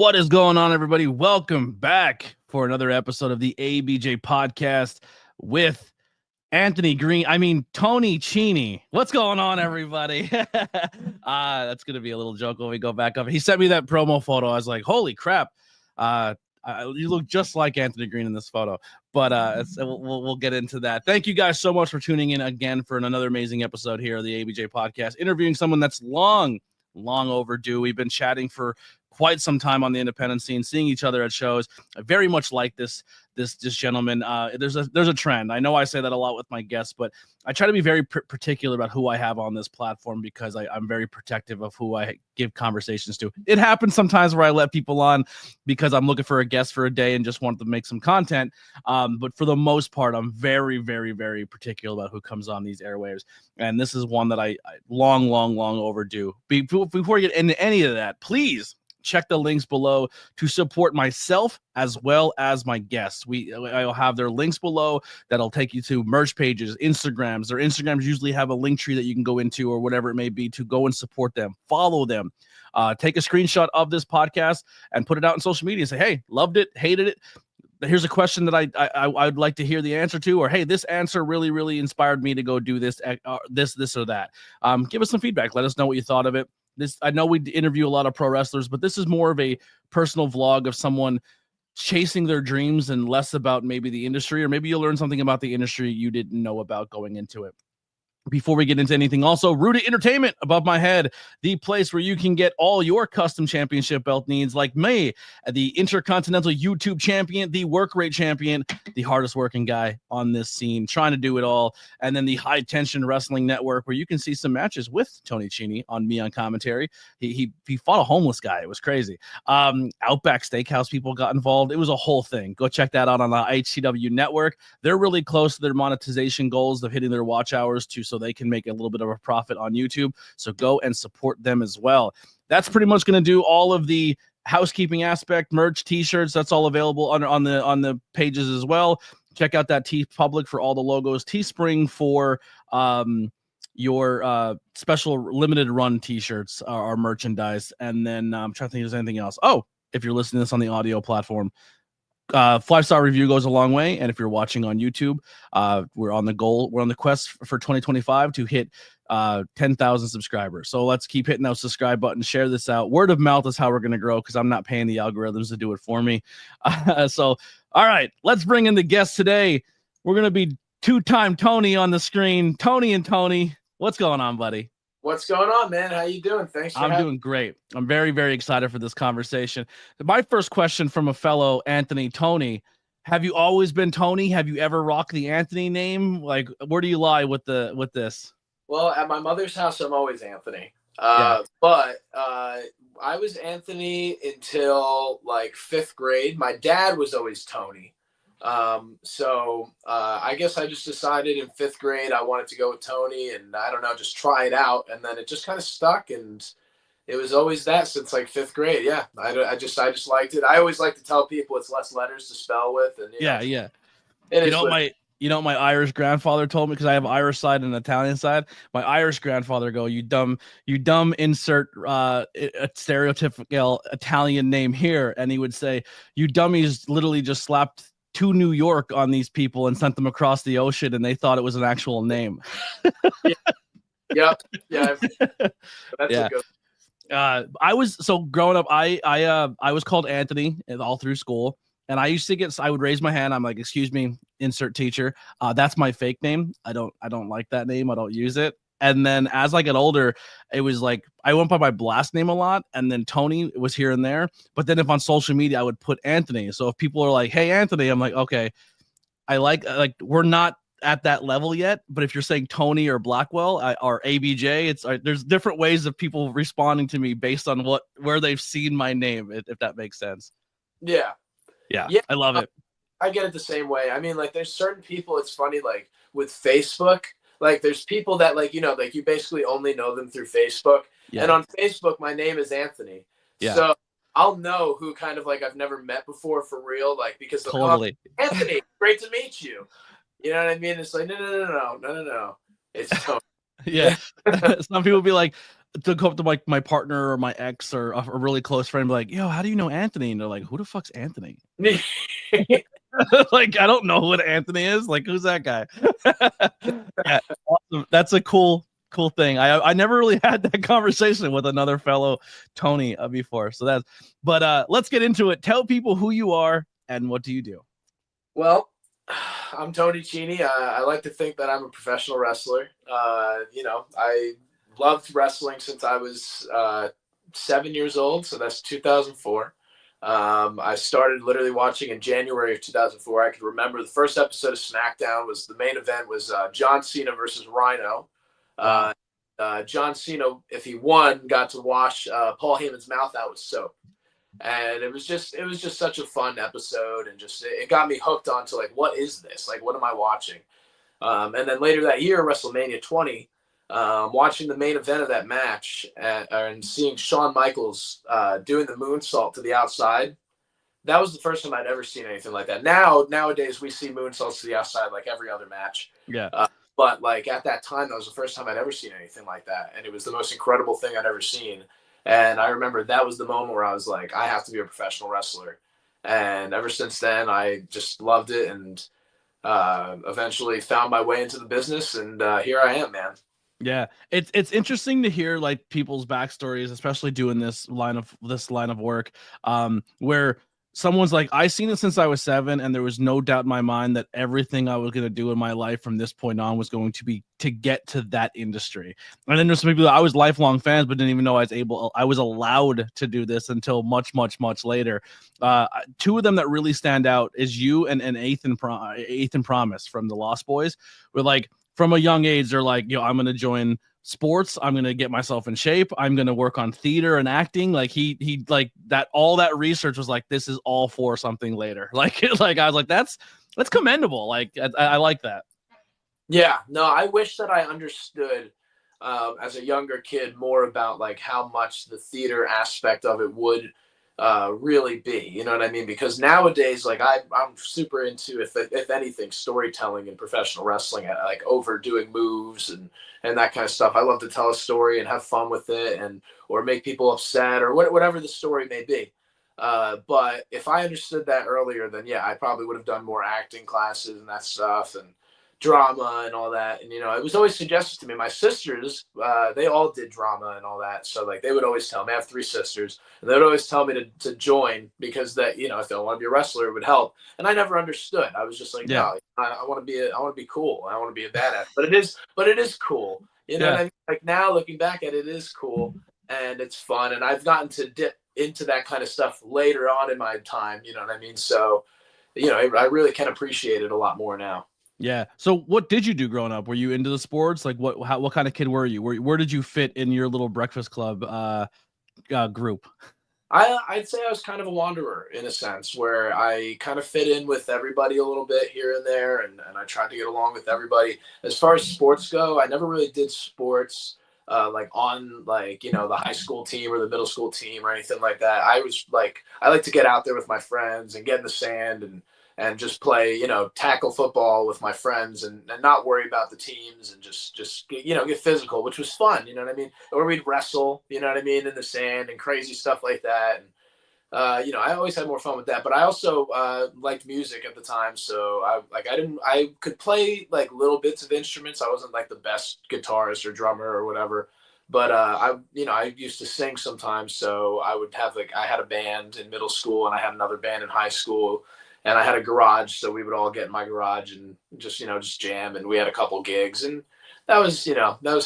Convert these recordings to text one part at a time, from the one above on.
What is going on, everybody? Welcome back for another episode of the ABJ Podcast with Tony CHINI. What's going on, everybody? That's going to be a little joke when we go back up. He sent me that promo photo. I was like, holy crap. You look just like Anthony Green in this photo, but we'll get into that. Thank you guys so much for tuning in again for another amazing episode here of the ABJ Podcast, interviewing someone that's long overdue. We've been chatting for quite some time on the independent scene, seeing each other at shows. I very much like this gentleman. There's a trend. I know I say that a lot with my guests, but I try to be very particular about who I have on this platform because I'm very protective of who I give conversations to. It happens sometimes where I let people on because I'm looking for a guest for a day and just want to make some content. But for the most part, I'm very, very, very particular about who comes on these airwaves. And this is one that I long overdue. Before we get into any of that, please check the links below to support myself as well as my guests. I'll have their links below that'll take you to merch pages, Instagrams. Their Instagrams usually have a link tree that you can go into or whatever it may be to go and support them. Follow them. Take a screenshot of this podcast and put it out on social media and say, hey, loved it, hated it. Here's a question that I'd like to hear the answer to, or hey, this answer really, really inspired me to go do this or that. Give us some feedback. Let us know what you thought of it. I know we interview a lot of pro wrestlers, but this is more of a personal vlog of someone chasing their dreams and less about maybe the industry, or maybe you'll learn something about the industry you didn't know about going into it. Before we get into anything, also, Rudy Entertainment above my head, the place where you can get all your custom championship belt needs, like me, the Intercontinental YouTube champion, the work rate champion, the hardest working guy on this scene, trying to do it all, and then the High Tension Wrestling Network, where you can see some matches with Tony CHINI on me on commentary. He fought a homeless guy. It was crazy. Outback Steakhouse people got involved. It was a whole thing. Go check that out on the HCW network. They're really close to their monetization goals of hitting their watch hours so they can make a little bit of a profit on YouTube. So go and support them as well. That's pretty much going to do all of the housekeeping aspect, merch, t-shirts. That's all available on the pages as well. Check out that TeePublic for all the logos. Teespring for your special limited run t-shirts are merchandise. And then I'm trying to think if there's anything else. Oh, if you're listening to this on the audio platform, 5-star review goes a long way. And if you're watching on YouTube, we're on the quest for 2025 to hit 10,000 subscribers. So let's keep hitting those subscribe buttons, share this out. Word of mouth is how we're going to grow, because I'm not paying the algorithms to do it for me. So all right, let's bring in the guest today. We're going to be two-time Tony on the screen. Tony and Tony, what's going on, buddy? What's going on, man? How you doing? Thanks for I'm doing great. I'm very, very excited for this conversation. My first question from a fellow Anthony, Tony, have you always been Tony? Have you ever rocked the Anthony name? Like, where do you lie with this? Well, at my mother's house, I'm always Anthony. But I was Anthony until like 5th grade. My dad was always Tony. So I guess I just decided in 5th grade I wanted to go with Tony, and I don't know, just try it out, and then it just kind of stuck, and it was always that since like 5th grade. Yeah, I just liked it. I always like to tell people it's less letters to spell with, and yeah. You know what my Irish grandfather told me, because I have Irish side and Italian side. My Irish grandfather go, you dumb insert a stereotypical Italian name here, and he would say, you dummies literally just slapped to New York on these people and sent them across the ocean, and they thought it was an actual name. Yeah. That's a good. Growing up, I was called Anthony all through school, and I would raise my hand. I'm like, excuse me, insert teacher. That's my fake name. I don't like that name. I don't use it. And then as I got older, it was like I went by my blast name a lot, and then Tony was here and there. But then if on social media, I would put Anthony. So if people are like, hey, Anthony, I'm like, okay, I like we're not at that level yet. But if you're saying Tony or Blackwell or ABJ, there's different ways of people responding to me based on where they've seen my name, if that makes sense. Yeah. I love it. I get it the same way. I mean, like, there's certain people, it's funny, like with Facebook, like there's people that like you basically only know them through Facebook. Yeah. And on Facebook, my name is Anthony. Yeah. So I'll know who kind of like I've never met before for real, like because totally. Anthony, great to meet you. You know what I mean? It's like no. It's Tony. Yeah. Some people be like, to go up to like my partner or my ex or a really close friend, be like, yo, how do you know Anthony? And they're like, who the fuck's Anthony? Like, I don't know what Anthony is. Like, who's that guy? Yeah, awesome. That's a cool thing. I never really had that conversation with another fellow Tony before. So let's get into it. Tell people who you are and what do you do? Well, I'm Tony CHINI. I like to think that I'm a professional wrestler. I loved wrestling since I was 7 years old. So that's 2004. I started literally watching in January of 2004. I could remember the first episode of SmackDown was the main event was John Cena versus Rhino. John Cena, if he won, got to wash Paul Heyman's mouth out with soap. And it was just such a fun episode, and just it got me hooked onto like, what is this? Like, what am I watching? And then later that year, WrestleMania 20, watching the main event of that match and seeing Shawn Michaels doing the moonsault to the outside. That was the first time I'd ever seen anything like that. Nowadays we see moonsaults to the outside like every other match. Yeah. But like at that time, that was the first time I'd ever seen anything like that. And it was the most incredible thing I'd ever seen. And I remember that was the moment where I was like, I have to be a professional wrestler. And ever since then, I just loved it, and eventually found my way into the business. And here I am, man. Yeah, it's interesting to hear like people's backstories, especially doing this line of work, where someone's like, I seen it since I was 7, and there was no doubt in my mind that everything I was going to do in my life from this point on was going to be to get to that industry. And then there's some people that I was lifelong fans, but didn't even know I was allowed to do this until much, much, much later. Two of them that really stand out is you and Ethan Promise from the Lost Boys. Were like, from a young age, they're like, yo, I'm going to join sports. I'm going to get myself in shape. I'm going to work on theater and acting. Like he like that, all that research was like, this is all for something later. Like I was like, that's commendable. Like, I like that. Yeah, no, I wish that I understood as a younger kid more about like how much the theater aspect of it would really be, you know what I mean? Because nowadays, like I'm super into, if anything, storytelling in professional wrestling, like overdoing moves and that kind of stuff. I love to tell a story and have fun with it, or make people upset, or whatever the story may be. But if I understood that earlier, then yeah, I probably would have done more acting classes and that stuff, and drama and all that. And it was always suggested to me. My sisters, they all did drama and all that, so like they would always tell me. I have 3 sisters, and they would always tell me to join, because that, if they don't want to be a wrestler, it would help. And I never understood. I was just like, yeah, no, I want to be cool. I want to be a badass. But it is cool. You know what I mean? Like now looking back at it, it is cool and it's fun. And I've gotten to dip into that kind of stuff later on in my time. You know what I mean? So, I really can appreciate it a lot more now. Yeah. So what did you do growing up? Were you into the sports? Like what kind of kid were you? Where did you fit in your little Breakfast Club group? I'd say I was kind of a wanderer in a sense, where I kind of fit in with everybody a little bit here and there. And I tried to get along with everybody. As far as sports go, I never really did sports like on like, the high school team or the middle school team or anything like that. I like to get out there with my friends and get in the sand and just play, tackle football with my friends and not worry about the teams, and just get physical, which was fun, you know what I mean? Or we'd wrestle, you know what I mean, in the sand and crazy stuff like that. And, I always had more fun with that. But I also liked music at the time. So I could play like little bits of instruments. I wasn't like the best guitarist or drummer or whatever. But I used to sing sometimes. So I had a band in middle school, and I had another band in high school. And I had a garage, so we would all get in my garage and just jam. And we had a couple gigs, and that was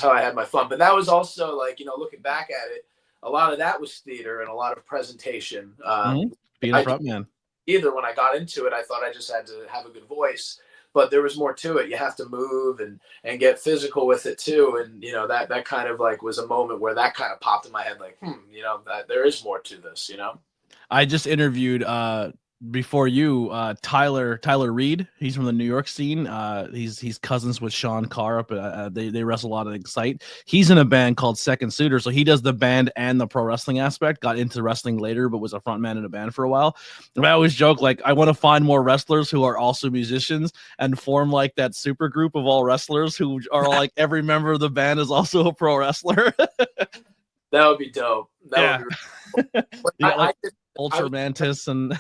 how I had my fun. But that was also like, looking back at it, a lot of that was theater and a lot of presentation. Being a front man. Either when I got into it, I thought I just had to have a good voice, but there was more to it. You have to move and get physical with it too. And, that kind of like was a moment where that kind of popped in my head, like, that there is more to this, I just interviewed before you, Tyler Reed. He's from the New York scene. He's cousins with Sean Carr up. They wrestle a lot of Excite. He's in a band called Second Suitor, so he does the band and the pro wrestling aspect. Got into wrestling later, but was a front man in a band for a while. And I always joke, like, I want to find more wrestlers who are also musicians and form like that super group of all wrestlers who are like every member of the band is also a pro wrestler. That would be dope. That would be really cool. Ultra Mantis and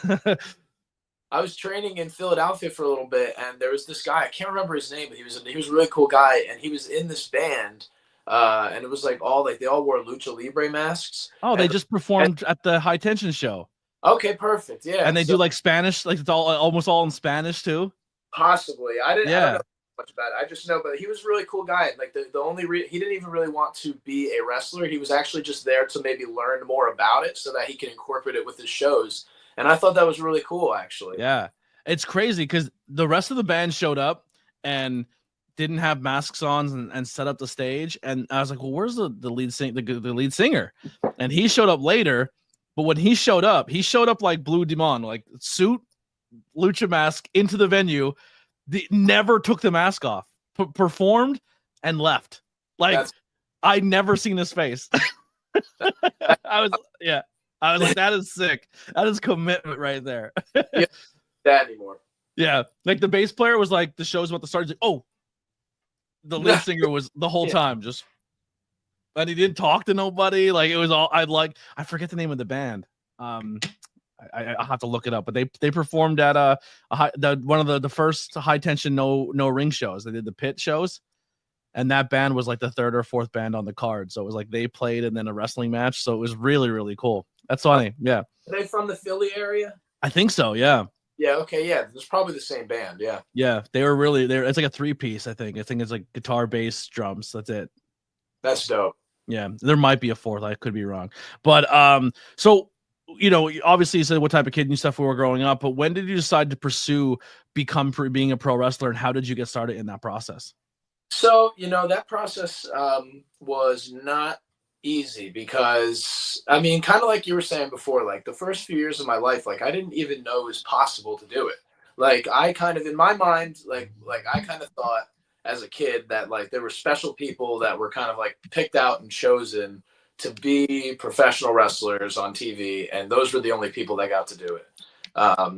I was training in Philadelphia for a little bit, and there was this guy. I can't remember his name, but he was a really cool guy, and he was in this band. And it was like they all wore lucha libre masks. Oh, they just performed at the High Tension show. Okay, perfect. Yeah, and they do like Spanish, like it's almost all in Spanish too. Possibly, I don't know much about it. I just know, but he was a really cool guy. Like the only he didn't even really want to be a wrestler. He was actually just there to maybe learn more about it so that he can incorporate it with his shows. And I thought that was really cool, actually. Yeah, it's crazy because the rest of the band showed up and didn't have masks on and set up the stage. And I was like, well, where's the lead singer? And he showed up later. But when he showed up like Blue Demon, like suit, lucha mask into the venue. Never took the mask off, performed and left. Like I never seen his face. I was like, that is sick. That is commitment right there. Yeah, that anymore. Yeah, like the bass player was like, the show's about to start. He's like, oh, the lead singer was the whole time just, and he didn't talk to nobody. Like it was all I forget the name of the band. I'll have to look it up, but they performed at one of the first High Tension no ring shows. They did the pit shows, and that band was like the third or fourth band on the card. So it was like they played and then a wrestling match. So it was really, really cool. That's funny. Yeah. Are they from the Philly area? I think so. Yeah. Yeah. Okay. Yeah. It's probably the same band. Yeah. Yeah. They were really there. It's like a 3-piece. I think it's like guitar, bass, drums. That's it. That's dope. Yeah. There might be a fourth. I could be wrong, but so. Obviously you said what type of kid and stuff we were growing up, but when did you decide to pursue being a pro wrestler, and how did you get started in that process? So, that process was not easy because, I mean, kind of like you were saying before, like the first few years of my life, like I didn't even know it was possible to do it. Like I kind of, in my mind, like I kind of thought as a kid that like there were special people that were kind of like picked out and chosen to be professional wrestlers on TV, and those were the only people that got to do it.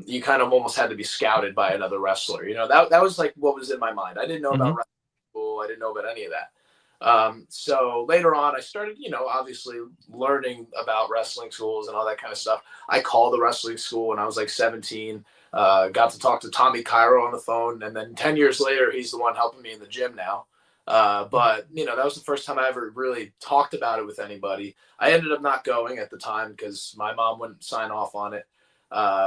You kind of almost had to be scouted by another wrestler. That was like what was in my mind. I didn't know about wrestling school. I didn't know about any of that. So later on, I started, obviously learning about wrestling schools and all that kind of stuff. I called the wrestling school when I was like 17. Got to talk to Tommy Cairo on the phone, and then 10 years later, he's the one helping me in the gym now. But that was the first time I ever really talked about it with anybody. I ended up not going at the time because my mom wouldn't sign off on it,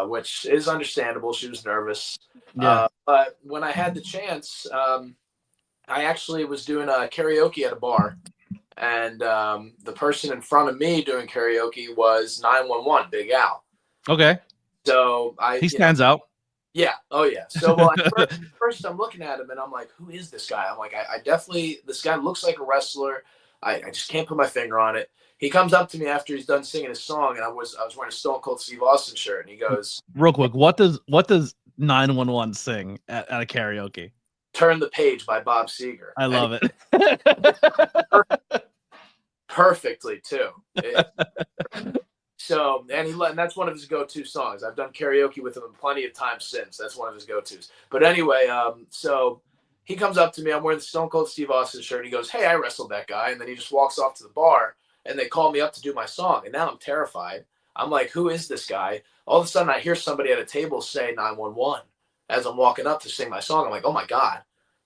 which is understandable. She was nervous. Yeah. But when I had the chance, I actually was doing a karaoke at a bar, and the person in front of me doing karaoke was 911, Big Al. Okay. So he stands out. Yeah. Oh, yeah. So first I'm looking at him and I'm like, who is this guy? I'm like, I definitely, this guy looks like a wrestler. I just can't put my finger on it. He comes up to me after he's done singing his song, and I was wearing a Stone Cold Steve Austin shirt, and he goes, real quick, what does 911 sing at a karaoke? Turn the Page by Bob Seger. I love it. Perfectly too. So, and that's one of his go-to songs. I've done karaoke with him plenty of times since. That's one of his go-tos. But anyway, so he comes up to me. I'm wearing the Stone Cold Steve Austin shirt. And he goes, hey, I wrestled that guy. And then he just walks off to the bar, and they call me up to do my song. And now I'm terrified. I'm like, who is this guy? All of a sudden, I hear somebody at a table say 911 as I'm walking up to sing my song. I'm like, oh, my God,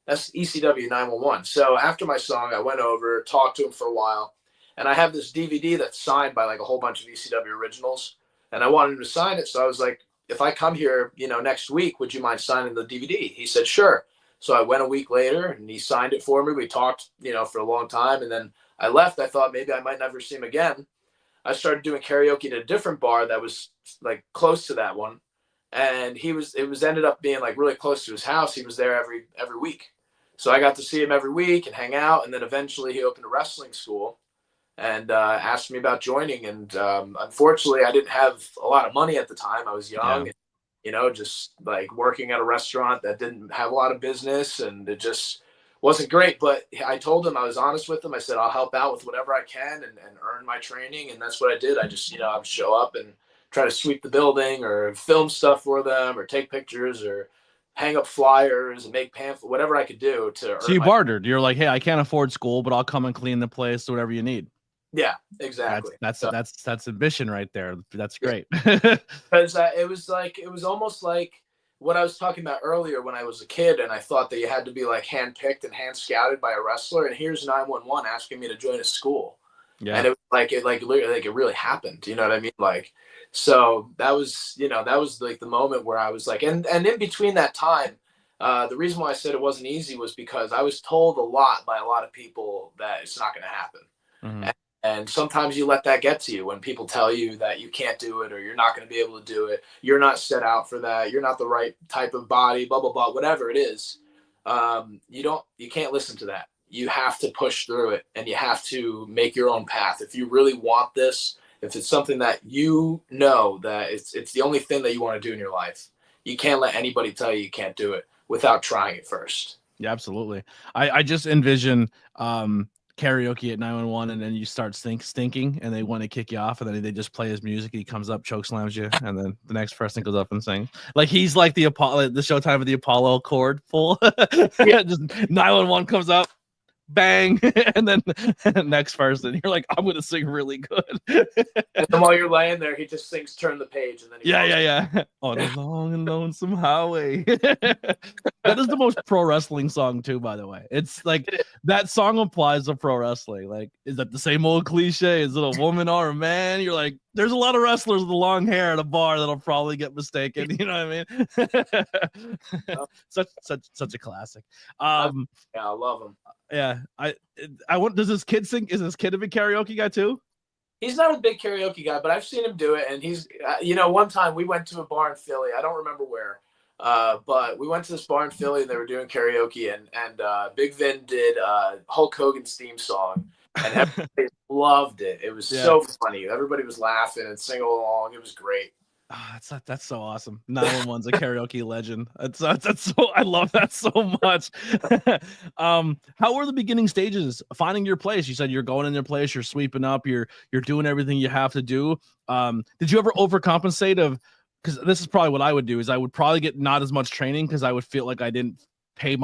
that's ECW 911. So after my song, I went over, talked to him for a while. And I have this DVD that's signed by like a whole bunch of ECW originals. And I wanted him to sign it. So I was like, if I come here, next week, would you mind signing the DVD? He said, sure. So I went a week later and he signed it for me. We talked, for a long time. And then I left. I thought maybe I might never see him again. I started doing karaoke at a different bar that was like close to that one. And ended up being like really close to his house. He was there every week. So I got to see him every week and hang out. And then eventually he opened a wrestling school and asked me about joining. And unfortunately, I didn't have a lot of money at the time. I was young, and, just like working at a restaurant that didn't have a lot of business, and it just wasn't great. But I told him, I was honest with him. I said, I'll help out with whatever I can and earn my training. And that's what I did. I just, I would show up and try to sweep the building or film stuff for them or take pictures or hang up flyers and make pamphlets, whatever I could do to. So you bartered. You're like, hey, I can't afford school, but I'll come and clean the place, whatever you need. Yeah, exactly. That's ambition right there. That's great. Because it was almost like what I was talking about earlier when I was a kid, and I thought that you had to be like handpicked and hand scouted by a wrestler, and here's 911 asking me to join a school, Yeah. and it was like it really happened. You know what I mean? Like, so that was like the moment where I was like, and in between that time. The reason why I said it wasn't easy was because I was told a lot by a lot of people that it's not going to happen. Mhm. And sometimes you let that get to you when people tell you that you can't do it or you're not going to be able to do it. You're not set out for that. You're not the right type of body, blah, blah, blah, whatever it is. You can't listen to that. You have to push through it and you have to make your own path. If you really want this, if it's something that you know that it's the only thing that you want to do in your life, you can't let anybody tell you can't do it without trying it first. Yeah, absolutely. I just envision karaoke at 911, and then you start stinking, and they want to kick you off, and then they just play his music, and he comes up, choke slams you, and then the next person goes up and sings. Like he's like the Apollo, the Showtime of the Apollo chord full. Yeah. Just 911 comes up, bang, and then next person, you're like, I'm gonna sing really good. And then while you're laying there, he just sings "Turn the Page," and then Yeah. On a long and lonesome highway. That is the most pro wrestling song too, by the way. It's like that song applies to pro wrestling. Like, is that the same old cliche? Is it a woman or a man? You're like, there's a lot of wrestlers with long hair at a bar that'll probably get mistaken. You know what I mean? such a classic. Yeah, I love him. Yeah. I want. Does this kid sing? Is this kid a big karaoke guy too? He's not a big karaoke guy, but I've seen him do it. And he's, one time we went to a bar in Philly. I don't remember where, but we went to this bar in Philly and they were doing karaoke. And Big Vin did Hulk Hogan's theme song, and everybody loved it. It was so funny. Everybody was laughing and singing along. It was great. Oh, that's so awesome. 911's a karaoke legend. That's so I love that so much. How were the beginning stages finding your place? You said you're going in your place, you're sweeping up, you're doing everything you have to do. Did you ever overcompensate because this is probably what I would do is I would probably get not as much training because I would feel like I didn't I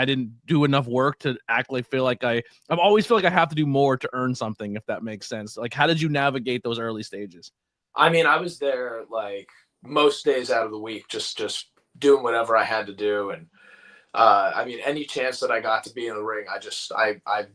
didn't do enough work to actually feel like I always feel like I have to do more to earn something, if that makes sense. Like, how did you navigate those early stages? I mean, I was there like most days out of the week, just doing whatever I had to do. And I mean, any chance that I got to be in the ring, I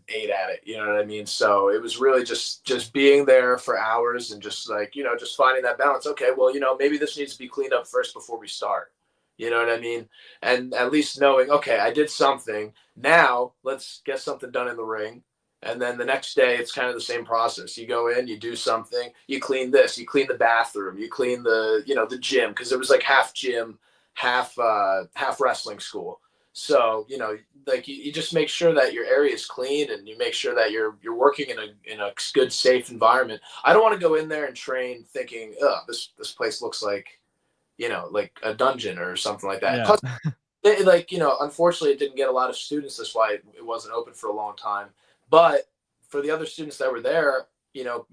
ate at it. You know what I mean? So it was really just being there for hours and just like, just finding that balance. Okay, well, maybe this needs to be cleaned up first before we start. You know what I mean? And at least knowing, okay, I did something. Now let's get something done in the ring. And then the next day, it's kind of the same process. You go in, you do something, you clean this, you clean the bathroom, you clean the gym, because it was like half gym, half wrestling school. So, like you just make sure that your area is clean and you make sure that you're working in a good, safe environment. I don't want to go in there and train thinking, oh, this place looks like, like a dungeon or something like that. Yeah. Plus, unfortunately, it didn't get a lot of students. That's why it wasn't open for a long time. But for the other students that were there,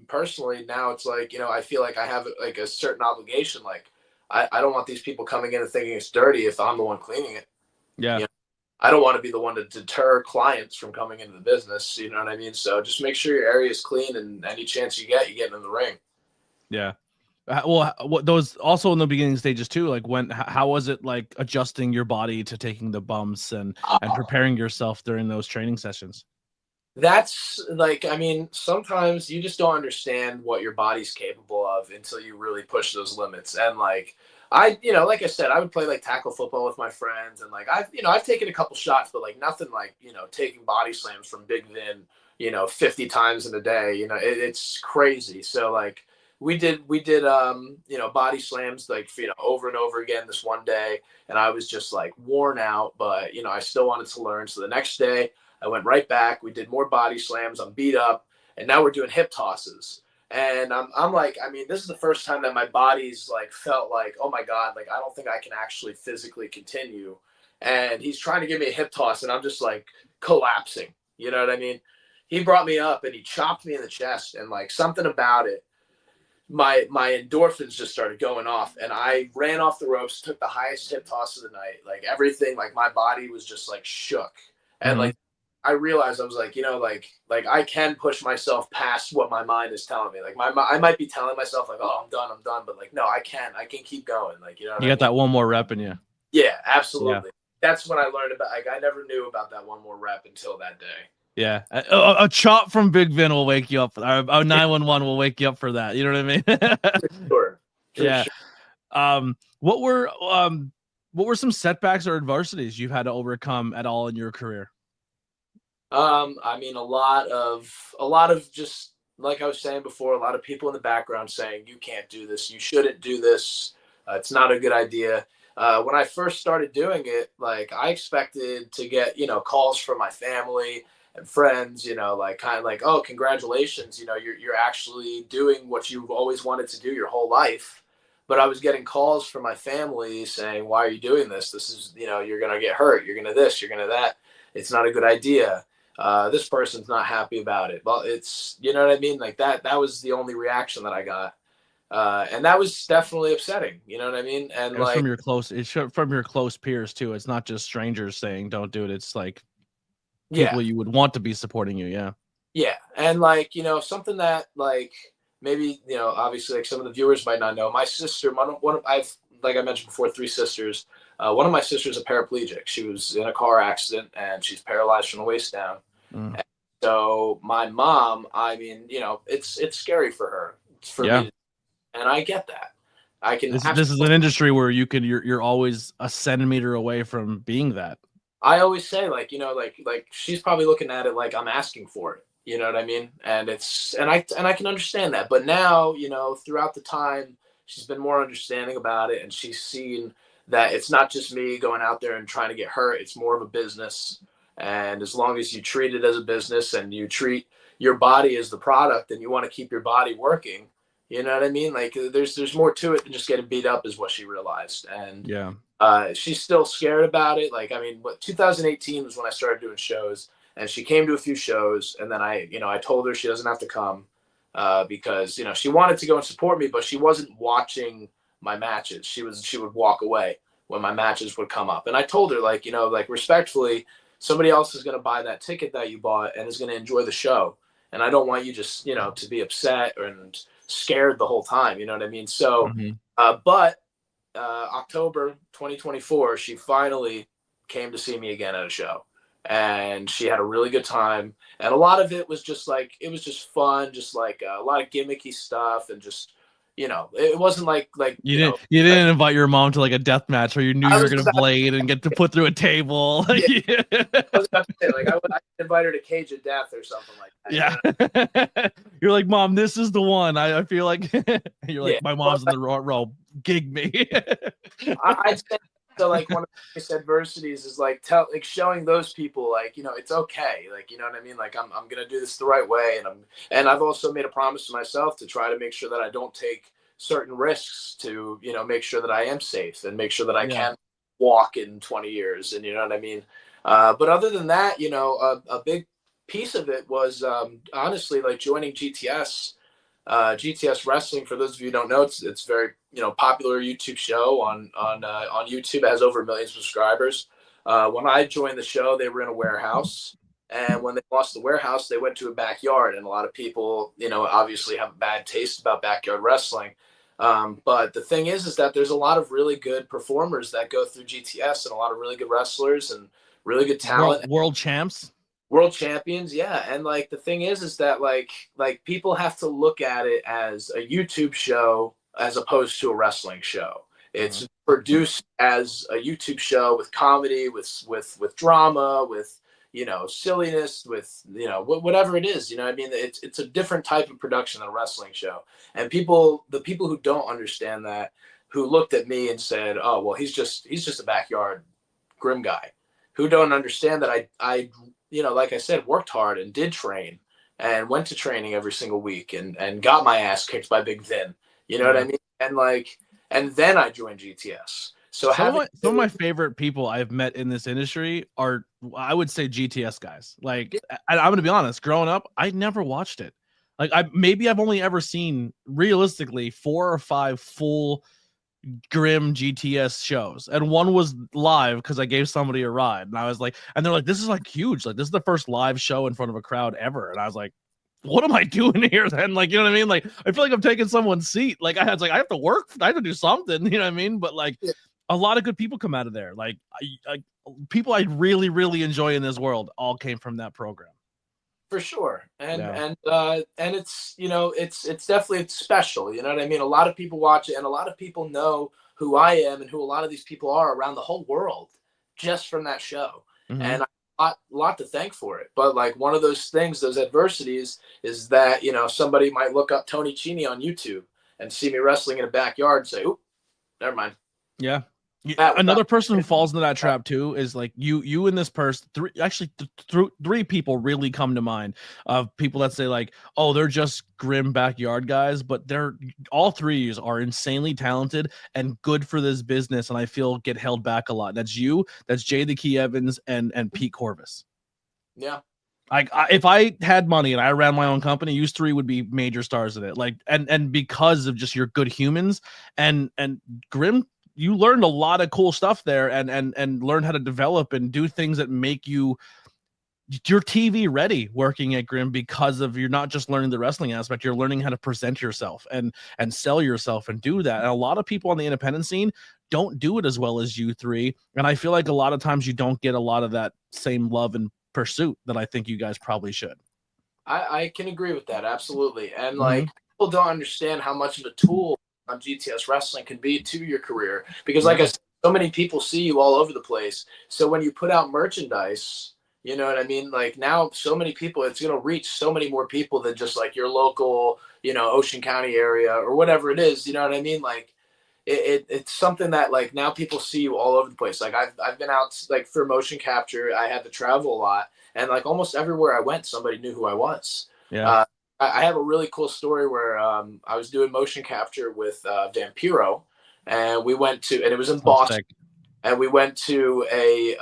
personally, now it's like, I feel like I have like a certain obligation. Like, I don't want these people coming in and thinking it's dirty if I'm the one cleaning it. Yeah. I don't want to be the one to deter clients from coming into the business. You know what I mean? So just make sure your area is clean, and any chance you get in the ring. Yeah. Well, what those also in the beginning stages too, like how was it like adjusting your body to taking the bumps and preparing yourself during those training sessions? That's like, I mean, sometimes you just don't understand what your body's capable of until you really push those limits. And like, like I said, I would play like tackle football with my friends, and like I've taken a couple shots, but like nothing like, taking body slams from Big Vin, 50 times in a day, it's crazy. So like we did body slams like, over and over again this one day, and I was just like worn out, but I still wanted to learn. So the next day I went right back. We did more body slams. I'm beat up, and now we're doing hip tosses. And I'm like, I mean, this is the first time that my body's like felt like, oh my God, like I don't think I can actually physically continue. And he's trying to give me a hip toss, and I'm just like collapsing. You know what I mean? He brought me up and he chopped me in the chest, and like something about it, my endorphins just started going off, and I ran off the ropes, took the highest hip toss of the night. Like everything, like my body was just like shook. And like I realized I was like, like I can push myself past what my mind is telling me. Like I might be telling myself like, oh, I'm done. But like, no, I can keep going. Like, you know what You I got mean? that one more rep in you. Yeah, absolutely. That's when I learned about, like, I never knew about that one more rep until that day. Yeah. A chop from Big Vin will wake you up. A 911 will wake you up for that. You know what I mean? For Yeah. sure. What were some setbacks or adversities you've had to overcome at all in your career? I mean, a lot of just like I was saying before, a lot of people in the background saying, you can't do this, you shouldn't do this, it's not a good idea. When I first started doing it, like I expected to get, calls from my family and friends, like kind of like, oh, congratulations, you're actually doing what you've always wanted to do your whole life. But I was getting calls from my family saying, why are you doing this? This is, you're going to get hurt. You're going to this, you're going to that. It's not a good idea. This person's not happy about it. Well, it's, you know what I mean? Like that was the only reaction that I got. And that was definitely upsetting. You know what I mean? And It was like, from your close peers too. It's not just strangers saying don't do it. It's like yeah, people you would want to be supporting you. Yeah. yeah. And like, something that like maybe, obviously like some of the viewers might not know, my sister, I've, like I mentioned before, three sisters. One of my sisters is a paraplegic. She was in a car accident and she's paralyzed from the waist down. Mm. And so my mom, I mean, it's scary for her, for me, and I get that. I can. This is an industry where you're always a centimeter away from being that. I always say like, like she's probably looking at it like I'm asking for it. You know what I mean? And I can understand that. But now, throughout the time, she's been more understanding about it, and she's seen that it's not just me going out there and trying to get hurt. It's more of a business. And as long as you treat it as a business and you treat your body as the product and you want to keep your body working, you know what I mean? Like there's more to it than just getting beat up is what she realized. And she's still scared about it. Like, I mean, 2018 was when I started doing shows, and she came to a few shows, and then I told her she doesn't have to come because, she wanted to go and support me, but she wasn't watching my matches. She would walk away when my matches would come up. And I told her like, like respectfully, somebody else is going to buy that ticket that you bought and is going to enjoy the show. And I don't want you just, to be upset and scared the whole time. You know what I mean? So, but October 2024, she finally came to see me again at a show, and she had a really good time. And a lot of it was just like, it was just fun, just like a lot of gimmicky stuff, and just, it wasn't like you didn't invite your mom to like a death match where you knew you were gonna blade and get to put through a table. Yeah. I was about to say, like, I would invite her to Cage of Death or something like that. Yeah. You're like, Mom, this is the one. I feel like you're like, my mom's in the row. Gig me. I'd say so. Like one of the biggest adversities is like showing those people like, it's okay. Like, you know what I mean? Like I'm gonna do this the right way, and I've also made a promise to myself to try to make sure that I don't take certain risks to, make sure that I am safe and make sure that I can walk in 20 years, and you know what I mean? But other than that, a big piece of it was honestly like joining GTS. GTS Wrestling, for those of you who don't know, it's very popular YouTube show on YouTube. It has over 1 million subscribers. When I joined the show, they were in a warehouse, and when they lost the warehouse, they went to a backyard. And a lot of people, obviously have a bad taste about backyard wrestling. But the thing is that there's a lot of really good performers that go through GTS, and a lot of really good wrestlers and really good talent. World champs. World champions, yeah. And like the thing is that like people have to look at it as a YouTube show as opposed to a wrestling show. It's produced as a YouTube show with comedy, with drama, with silliness, with whatever it is. I mean, it's a different type of production than a wrestling show. And the people who don't understand that, who looked at me and said, "Oh, well, he's just a backyard grim guy," who don't understand that I like I said, worked hard and did train and went to training every single week and got my ass kicked by Big Vin. You know what I mean? And then I joined GTS. So some of my favorite people I've met in this industry are, I would say, GTS guys. Like, I'm going to be honest, growing up, I never watched it. Like I've only ever seen realistically 4 or 5 full Grim GTS shows, and one was live because I gave somebody a ride, and I was like, and they're like, this is like huge, like this is the first live show in front of a crowd ever, and I was like, what am I doing here then? Like, you know what I mean? Like, I feel like I'm taking someone's seat. Like, I have to work, I have to do something, you know what I mean? But like, a lot of good people come out of there. Like, people I really, really enjoy in this world all came from that program. For sure. And it's, you know, it's definitely special. You know what I mean? A lot of people watch it, and a lot of people know who I am and who a lot of these people are around the whole world just from that show. Mm-hmm. And a lot to thank for it. But like one of those things, those adversities is that, you know, somebody might look up Tony CHINI on YouTube and see me wrestling in a backyard and say, "Oop, never mind." Yeah. Another person who falls into that trap too is like you and this person. Three people really come to mind of people that say like, oh, they're just grim backyard guys, but they're all three are insanely talented and good for this business, and I feel get held back a lot. That's you, that's Jay the Key Evans, and Pete Corvus. Yeah. If I had money and I ran my own company, you three would be major stars in it. Like, and because of just your good humans and Grim. You learned a lot of cool stuff there and learn how to develop and do things that make you're TV ready working at Grim, because of you're not just learning the wrestling aspect, you're learning how to present yourself and sell yourself and do that. And a lot of people on the independent scene don't do it as well as you three. And I feel like a lot of times you don't get a lot of that same love and pursuit that I think you guys probably should. I can agree with that. Absolutely. And like people don't understand how much of a tool on GTS wrestling can be to your career, because like I said, so many people see you all over the place. So when you put out merchandise, you know what I mean? Like now so many people, it's going to reach so many more people than just like your local, you know, Ocean County area or whatever it is. You know what I mean? Like it's something that like now people see you all over the place. Like I've been out like for motion capture. I had to travel a lot, and like almost everywhere I went, somebody knew who I was. Yeah. I have a really cool story where I was doing motion capture with Vampiro, and we went to, and it was in Boston, and we went to a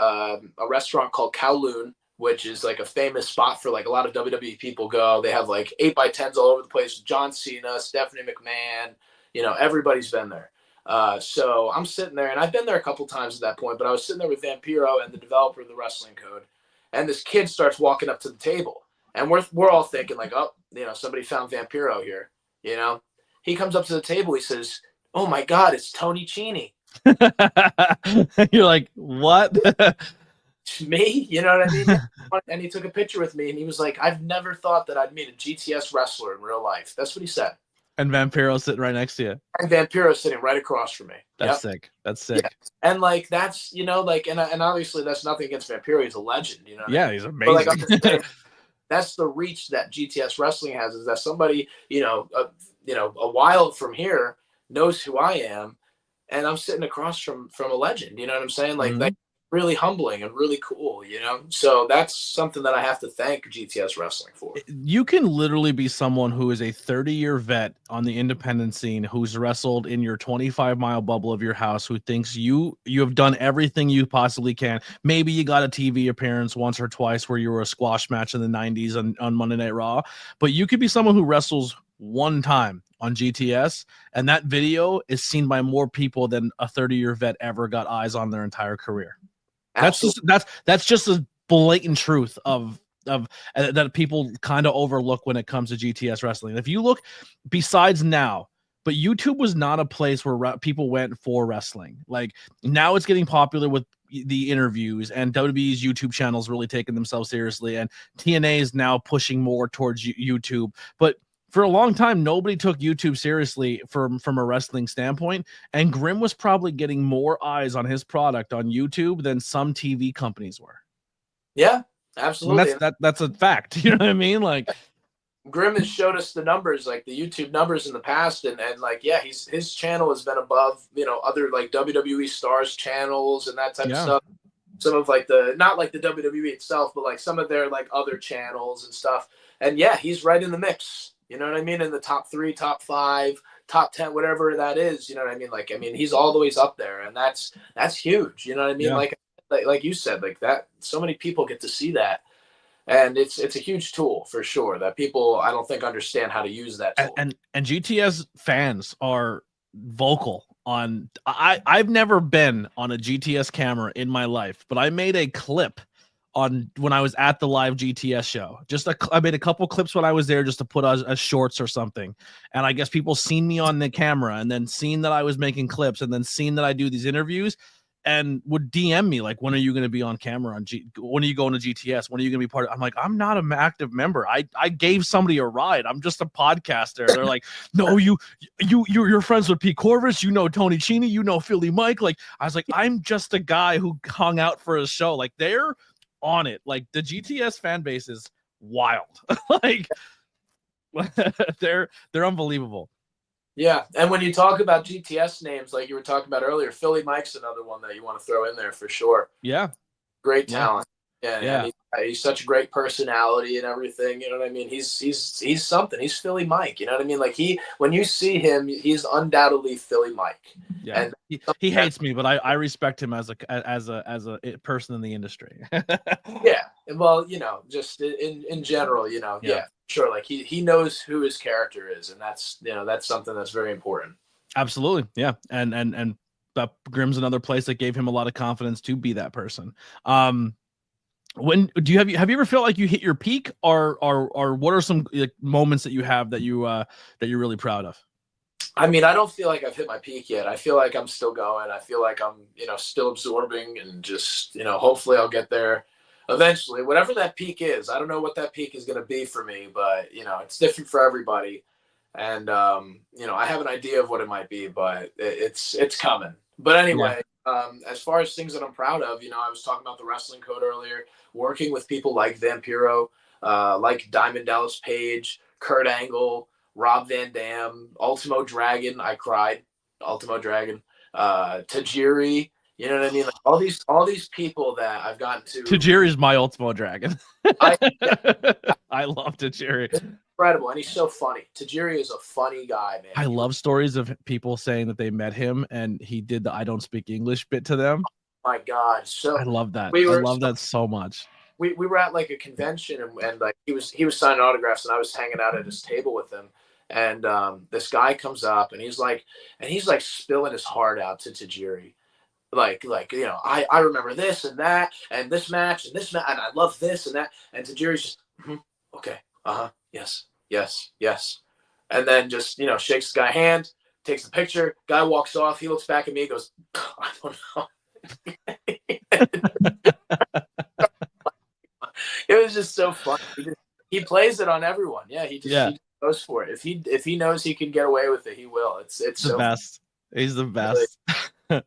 restaurant called Kowloon, which is like a famous spot for like a lot of WWE people go. They have like 8x10s all over the place. John Cena, Stephanie McMahon, you know, everybody's been there. So I'm sitting there, and I've been there a couple times at that point, but I was sitting there with Vampiro and the developer of the wrestling code, and this kid starts walking up to the table. And we're all thinking like, oh, you know, somebody found Vampiro here. You know, he comes up to the table. He says, "Oh my God, it's Tony CHINI." You're like, what? Me? You know what I mean? And he took a picture with me, and he was like, "I've never thought that I'd meet a GTS wrestler in real life." That's what he said. And Vampiro's sitting right next to you. And Vampiro's sitting right across from me. That's sick. That's sick. Yeah. And like that's, you know, like and obviously that's nothing against Vampiro. He's a legend. You know. Yeah, he's amazing. But like I'm just saying, that's the reach that GTS wrestling has, is that somebody, you know, a while from here knows who I am, and I'm sitting across from a legend. You know what I'm saying? Like that's really humbling and really cool, you know? So that's something that I have to thank GTS wrestling for. You can literally be someone who is a 30-year vet on the independent scene, who's wrestled in your 25-mile bubble of your house, who thinks you have done everything you possibly can. Maybe you got a TV appearance once or twice where you were a squash match in the 90s on Monday Night Raw, but you could be someone who wrestles one time on GTS, and that video is seen by more people than a 30-year vet ever got eyes on their entire career. That's just a blatant truth of that people kind of overlook when it comes to GTS wrestling. If you look besides now, but YouTube was not a place where people went for wrestling. Like now it's getting popular with the interviews, and WWE's YouTube channels really taking themselves seriously, and TNA is now pushing more towards YouTube. But for a long time, nobody took YouTube seriously from a wrestling standpoint, and Grim was probably getting more eyes on his product on YouTube than some TV companies were. Yeah, absolutely. That's a fact. You know what I mean? Like Grim has showed us the numbers, like the YouTube numbers in the past, and like yeah, his channel has been above, you know, other like WWE stars channels and that type of stuff. Some of like not like the WWE itself, but like some of their like other channels and stuff. And yeah, he's right in the mix. You know what I mean? In the top 3, top 5, top 10, whatever that is. You know what I mean? Like, I mean, he's all the ways up there, and that's huge. You know what I mean? Yeah. Like you said, like that. So many people get to see that, and it's a huge tool for sure that people I don't think understand how to use that tool. And GTS fans are vocal I've never been on a GTS camera in my life, but I made a clip on when I was at the live GTS show. I made a couple clips when I was there just to put as shorts or something. And I guess people seen me on the camera and then seen that I was making clips and then seen that I do these interviews and would DM me like, when are you going to be on camera when are you going to GTS? When are you going to be part of? I'm like, I'm not an active member. I gave somebody a ride. I'm just a podcaster. They're like, no, you're friends with Pete Corvus. You know, Tony CHINI, you know, Philly Mike. Like, I was like, I'm just a guy who hung out for a show. Like, they're on it. Like, the GTS fan base is wild. Like, they're unbelievable. Yeah, and when you talk about GTS names, like you were talking about earlier, Philly Mike's another one that you want to throw in there for sure. Yeah, great talent. Yeah. He's such a great personality and everything. You know what I mean? He's something. He's Philly Mike. You know what I mean? Like when you see him, he's undoubtedly Philly Mike. Yeah, and he hates me, but I respect him as a person in the industry. Yeah, well, you know, just in general, you know, yeah, sure. Like he knows who his character is, and that's something that's very important. Absolutely, yeah, and Grimm's another place that gave him a lot of confidence to be that person. When have you ever felt like you hit your peak, or what are some like moments that you have that you're really proud of? I mean, I don't feel like I've hit my peak yet. I feel like I'm still going. I feel like I'm, still absorbing and just, hopefully I'll get there eventually. Whatever that peak is, I don't know what that peak is going to be for me, but, it's different for everybody. And, I have an idea of what it might be, but it's coming. But anyway, as far as things that I'm proud of, I was talking about the wrestling code earlier, working with people like Vampiro, like Diamond Dallas Page, Kurt Angle, Rob Van Dam, Ultimo Dragon. I cried. Ultimo Dragon. Tajiri. You know what I mean? Like all these people that I've gotten to. Tajiri's my Ultimo Dragon. I love Tajiri. It's incredible, and he's so funny. Tajiri is a funny guy, man. I love stories of people saying that they met him and he did the "I don't speak English" bit to them. Oh my God! So I love that. I love that so much. We were at like a convention and like he was signing autographs and I was hanging out at his table with him. And this guy comes up and he's like spilling his heart out to Tajiri. Like, I remember this and that and this match and this match and I love this and that. And Tajiri's just, okay. Yes. And then just, shakes the guy's hand, takes the picture, guy walks off. He looks back at me, goes, I don't know. It was just so fun. He plays it on everyone. Yeah, he goes for it. If he knows he can get away with it, he will. It's the so best. He's the best. You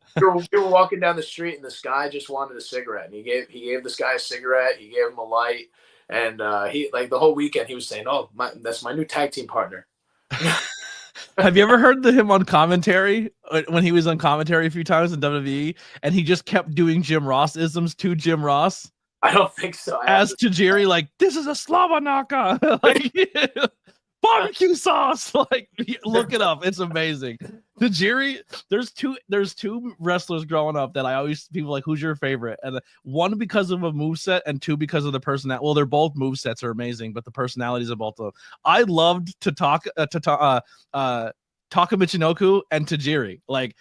were walking down the street and this guy just wanted a cigarette, and he gave this guy a cigarette. He gave him a light, and he like the whole weekend he was saying, "Oh, that's my new tag team partner." Have you ever heard him on commentary when he was on commentary a few times in WWE, and he just kept doing Jim Ross isms to Jim Ross? I don't think so. As Tajiri, like, this is a Slavanaka, like barbecue sauce. Like, look it up. It's amazing. Tajiri, there's two wrestlers growing up that I always people like, who's your favorite? And one because of a moveset and two because of the personality. Well, they're both movesets are amazing, but the personalities of both of them. I loved to talk Taka Michinoku and Tajiri. Like,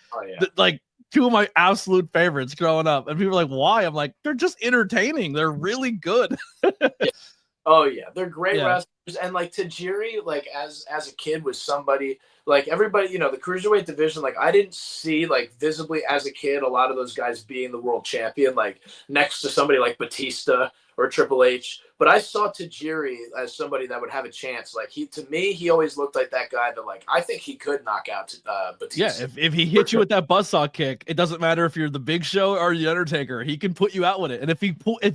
like two of my absolute favorites growing up. And people are like, why? I'm like, they're just entertaining. They're really good. Oh yeah, they're great wrestlers. And like Tajiri, like as a kid was somebody like everybody, the cruiserweight division, like I didn't see like visibly as a kid a lot of those guys being the world champion, like next to somebody like Batista or Triple H. But I saw Tajiri as somebody that would have a chance. Like to me, he always looked like that guy that like I think he could knock out Batista. Yeah, if he hits you with that buzzsaw kick, it doesn't matter if you're the Big Show or the Undertaker. He can put you out with it. And if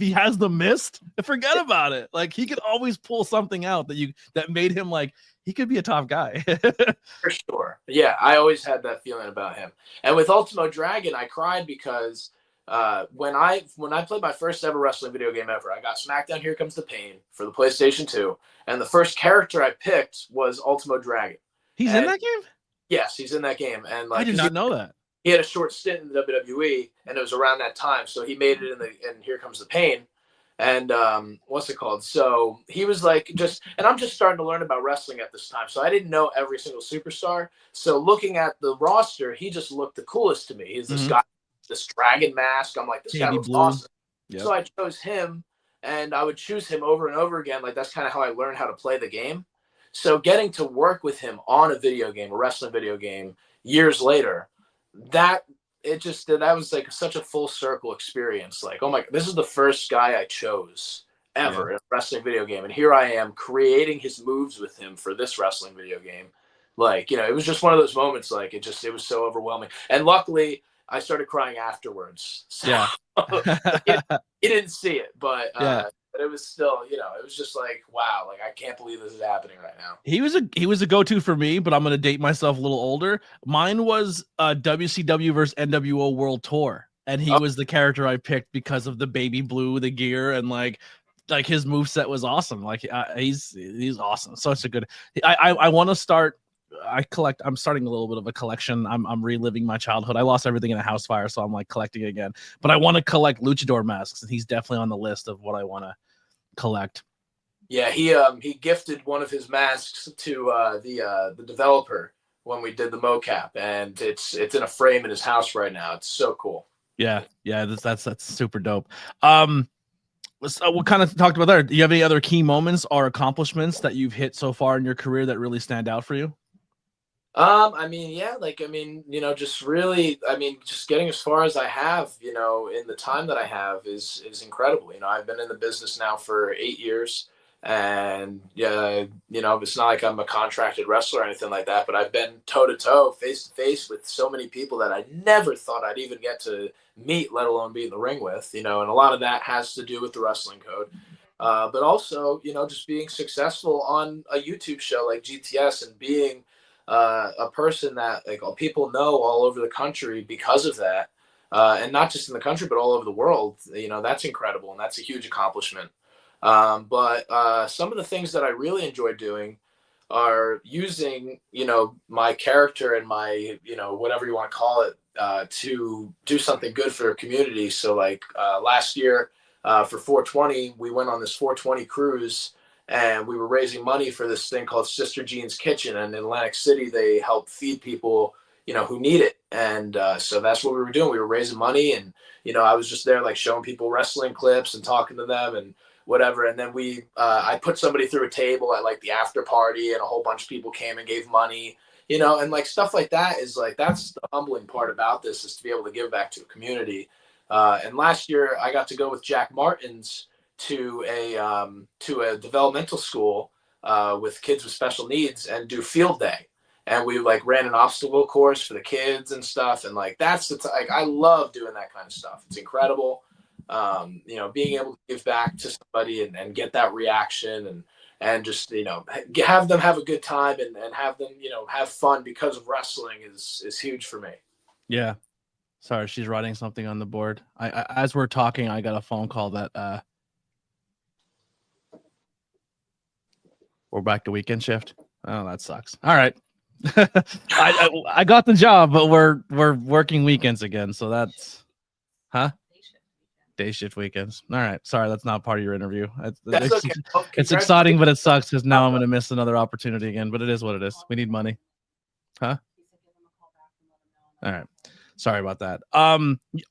he has the mist, forget about it. Like he could always pull something out that made him like he could be a top guy. For sure. Yeah, I always had that feeling about him. And with Ultimo Dragon, I cried because when I played my first ever wrestling video game ever, I got SmackDown Here Comes the Pain for the PlayStation 2, and the first character I picked was Ultimo Dragon. He's in that game? Yes, he's in that game. And like I did not know that. He had a short stint in the WWE, and it was around that time, so he made it in Here Comes the Pain. And what's it called? So he was like, and I'm just starting to learn about wrestling at this time. So I didn't know every single superstar. So looking at the roster, he just looked the coolest to me. He's this guy, this dragon mask. I'm like, this guy looks awesome. Yep. So I chose him, and I would choose him over and over again. Like, that's kind of how I learned how to play the game. So getting to work with him on a video game, a wrestling video game, years later, that was like such a full circle experience. Like, oh my, this is the first guy I chose ever in a wrestling video game. And here I am creating his moves with him for this wrestling video game. Like, it was just one of those moments. Like, it was so overwhelming. And luckily I started crying afterwards. So he didn't see it, but it was still, it was just like, wow, like, I can't believe this is happening right now. He was a go-to for me, but I'm going to date myself a little older. Mine was WCW versus NWO World Tour. And he was the character I picked because of the baby blue, the gear, and like his moveset was awesome. Like, he's awesome. Such a good, I want to start. I'm starting a little bit of a collection. I'm reliving my childhood. I lost everything in a house fire, so I'm like collecting again. But I want to collect luchador masks, and he's definitely on the list of what I want to collect. Yeah, he gifted one of his masks to the developer when we did the mocap, and it's in a frame in his house right now. It's so cool. Yeah, that's super dope. What kind of talked about there? Do you have any other key moments or accomplishments that you've hit so far in your career that really stand out for you? Just really, just getting as far as I have, in the time that I have is incredible. I've been in the business now for 8 years, and it's not like I'm a contracted wrestler or anything like that, but I've been toe to toe, face to face with so many people that I never thought I'd even get to meet, let alone be in the ring with, and a lot of that has to do with the wrestling code. But also, just being successful on a YouTube show like GTS and being a person that like people know all over the country because of that, and not just in the country but all over the world. That's incredible, and that's a huge accomplishment. But some of the things that I really enjoy doing are using my character and my whatever you want to call it to do something good for a community. So like last year for 420, we went on this 420 cruise. And we were raising money for this thing called Sister Jean's Kitchen. And in Atlantic City, they help feed people, who need it. And so that's what we were doing. We were raising money. And, I was just there, like, showing people wrestling clips and talking to them and whatever. And then I put somebody through a table at, like, the after party. And a whole bunch of people came and gave money, and, like, stuff like that is, like, that's the humbling part about this, is to be able to give back to a community. And last year, I got to go with Jack Martins to a developmental school with kids with special needs and do field day, and we like ran an obstacle course for the kids and stuff, and like that's like I love doing that kind of stuff. It's incredible, being able to give back to somebody and get that reaction and just have them have a good time and have them have fun because of wrestling is huge for me. Yeah, sorry, she's writing something on the board. I as we're talking, I got a phone call that we're back to weekend shift. Oh, that sucks. All right. I got the job, but we're working weekends again. So that's day shift weekends. All right. Sorry, that's not part of your interview. That's okay. It's exciting, but it sucks because now I'm going to miss another opportunity again. But it is what it is. We need money. All right. Sorry about that.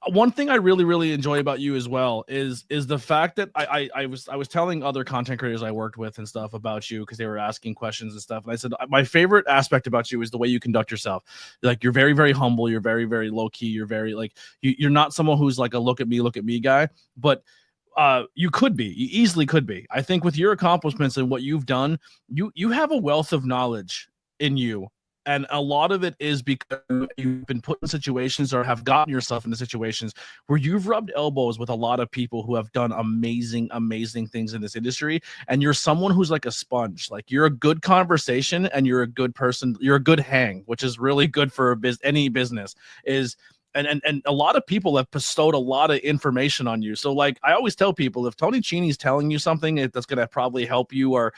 One thing I really, really enjoy about you as well is the fact that I was telling other content creators I worked with and stuff about you because they were asking questions and stuff. And I said, my favorite aspect about you is the way you conduct yourself. Like, you're very, very humble. You're very, very low key. You're very like, you're not someone who's like a look at me guy, but you easily could be. I think with your accomplishments and what you've done, you have a wealth of knowledge in you. And a lot of it is because you've been put in situations or have gotten yourself into situations where you've rubbed elbows with a lot of people who have done amazing, amazing things in this industry. And you're someone who's like a sponge. Like, you're a good conversation and you're a good person. You're a good hang, which is really good for any business. And a lot of people have bestowed a lot of information on you. So like, I always tell people, if Tony CHINI's telling you something that's going to probably help you or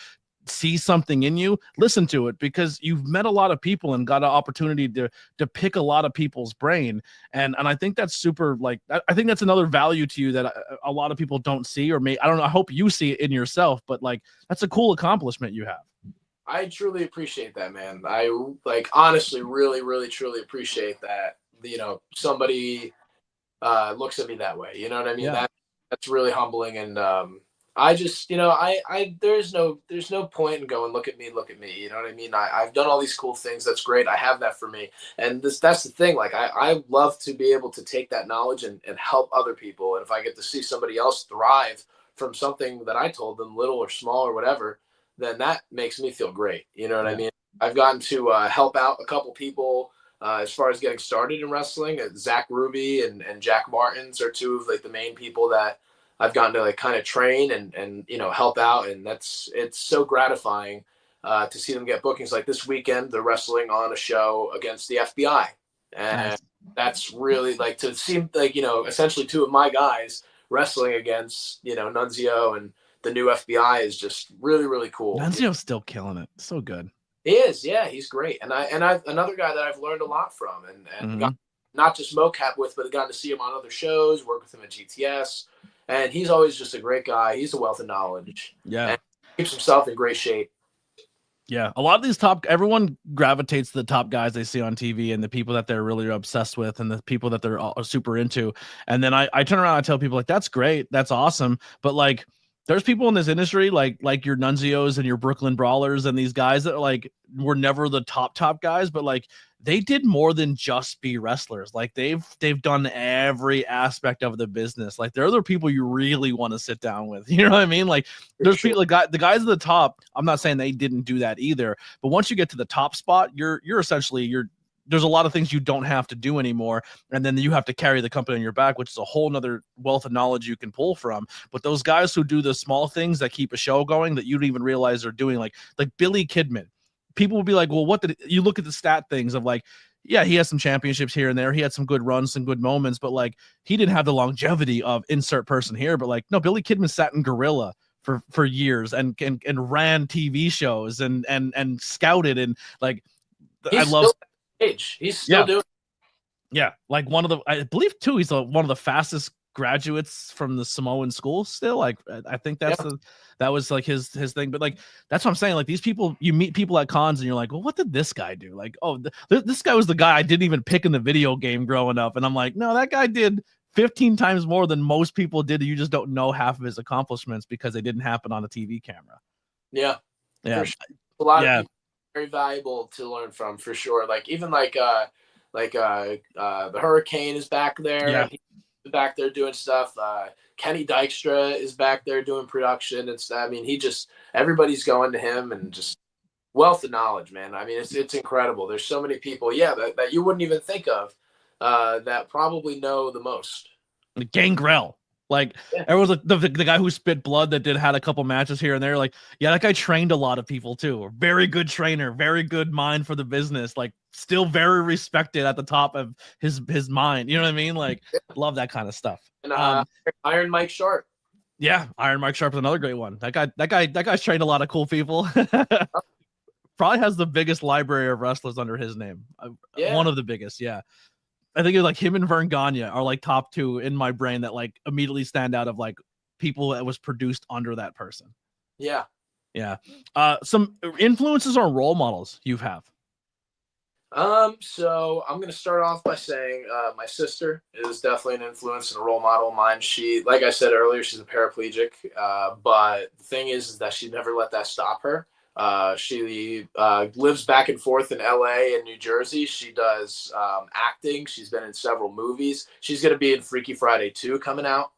see something in you, listen to it, because you've met a lot of people and got an opportunity to pick a lot of people's brain. And I think that's super, like, I think that's another value to you that a lot of people don't see, or I don't know. I hope you see it in yourself, but like, that's a cool accomplishment you have. I truly appreciate that, man. I like honestly, really, really, truly appreciate that. Somebody looks at me that way. You know what I mean? Yeah. That's really humbling. And I just, there's no point in going, look at me. You know what I mean? I've done all these cool things. That's great. I have that for me. And that's the thing. Like, I love to be able to take that knowledge and help other people. And if I get to see somebody else thrive from something that I told them, little or small or whatever, then that makes me feel great. You know what I mean? I've gotten to help out a couple people as far as getting started in wrestling. Zach Ruby and Jack Martins are two of like the main people that I've gotten to like kind of train and help out. And it's so gratifying to see them get bookings. Like this weekend, they're wrestling on a show against the FBI. And that's really like to see like, essentially two of my guys wrestling against, Nunzio and the new FBI is just really, really cool. Nunzio's still killing it. So good. He is. Yeah, he's great. And I've another guy that I've learned a lot from and got not just mocap with, but gotten to see him on other shows, work with him at GTS. And he's always just a great guy. He's a wealth of knowledge. Yeah. And keeps himself in great shape. Yeah. A lot of these everyone gravitates to the top guys they see on TV and the people that they're really obsessed with and the people that they're super into. And then I turn around and tell people like, that's great. That's awesome. But like, there's people in this industry like your Nunzios and your Brooklyn Brawlers and these guys that like were never the top guys, but like they did more than just be wrestlers. Like they've done every aspect of the business. Like they're the people you really want to sit down with. You know what I mean? Like there's people like the guys at the top. I'm not saying they didn't do that either, but once you get to the top spot, you're essentially there's a lot of things you don't have to do anymore. And then you have to carry the company on your back, which is a whole nother wealth of knowledge you can pull from. But those guys who do the small things that keep a show going that you don't even realize they're doing, like Billy Kidman, people will be like, well, what did you look at the stat things of like, yeah, he has some championships here and there. He had some good runs, some good moments, but like he didn't have the longevity of insert person here. But like, no, Billy Kidman sat in Gorilla for years and ran TV shows and scouted and like, I love age. He's still doing. Yeah, like I believe too, he's one of the fastest graduates from the Samoan school still. Like I think that was like his thing. But like that's what I'm saying. Like these people, you meet people at cons and you're like, well, what did this guy do? Like, oh, this guy was the guy I didn't even pick in the video game growing up. And I'm like, no, that guy did 15 times more than most people did. You just don't know half of his accomplishments because they didn't happen on a TV camera. Yeah. Yeah. Sure. A lot of people very valuable to learn from for sure. Like even the Hurricane is back there. Yeah. He's back there doing stuff. Kenny Dykstra is back there doing production. Everybody's going to him and just wealth of knowledge, man. I mean, it's incredible. There's so many people, that you wouldn't even think of that probably know the most. Gangrel. Like everyone's like the guy who spit blood that had a couple matches here and there. Like, yeah, that guy trained a lot of people too. Very good trainer, very good mind for the business. Like, still very respected at the top of his mind. You know what I mean? Like, love that kind of stuff. And Iron Mike Sharp. Yeah, Iron Mike Sharp is another great one. That guy's trained a lot of cool people. Probably has the biggest library of wrestlers under his name. One of the biggest. Yeah. I think it's like him and Vern Gagne are like top two in my brain that like immediately stand out of like people that was produced under that person. Yeah. Yeah. Some influences or role models you have. So I'm going to start off by saying, my sister is definitely an influence and a role model of mine. She, like I said earlier, she's a paraplegic. But the thing is that she never let that stop her. She lives back and forth in LA and New Jersey. She does acting. She's been in several movies. She's going to be in Freaky Friday 2 coming out.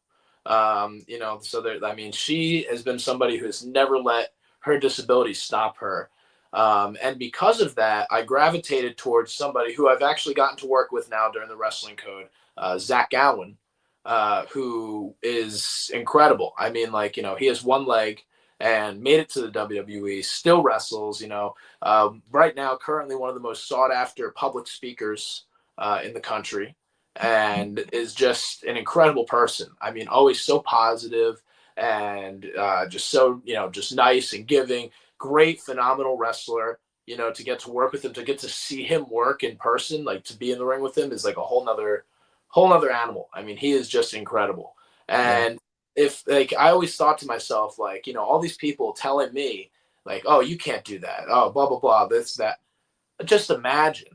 She has been somebody who has never let her disability stop her. And because of that, I gravitated towards somebody who I've actually gotten to work with now during the Wrestling Code, Zach Gowen, who is incredible. I mean, he has one leg and made it to the WWE, still wrestles, right now, currently one of the most sought after public speakers in the country, and is just an incredible person. I mean, always so positive and just so, just nice and giving, great, phenomenal wrestler. You know, to get to work with him, to get to see him work in person, like to be in the ring with him is like a whole nother animal. I mean, he is just incredible. And if like, I always thought to myself, like, you know, all these people telling me like, oh, you can't do that. Oh, blah, blah, blah, this, that. Just imagine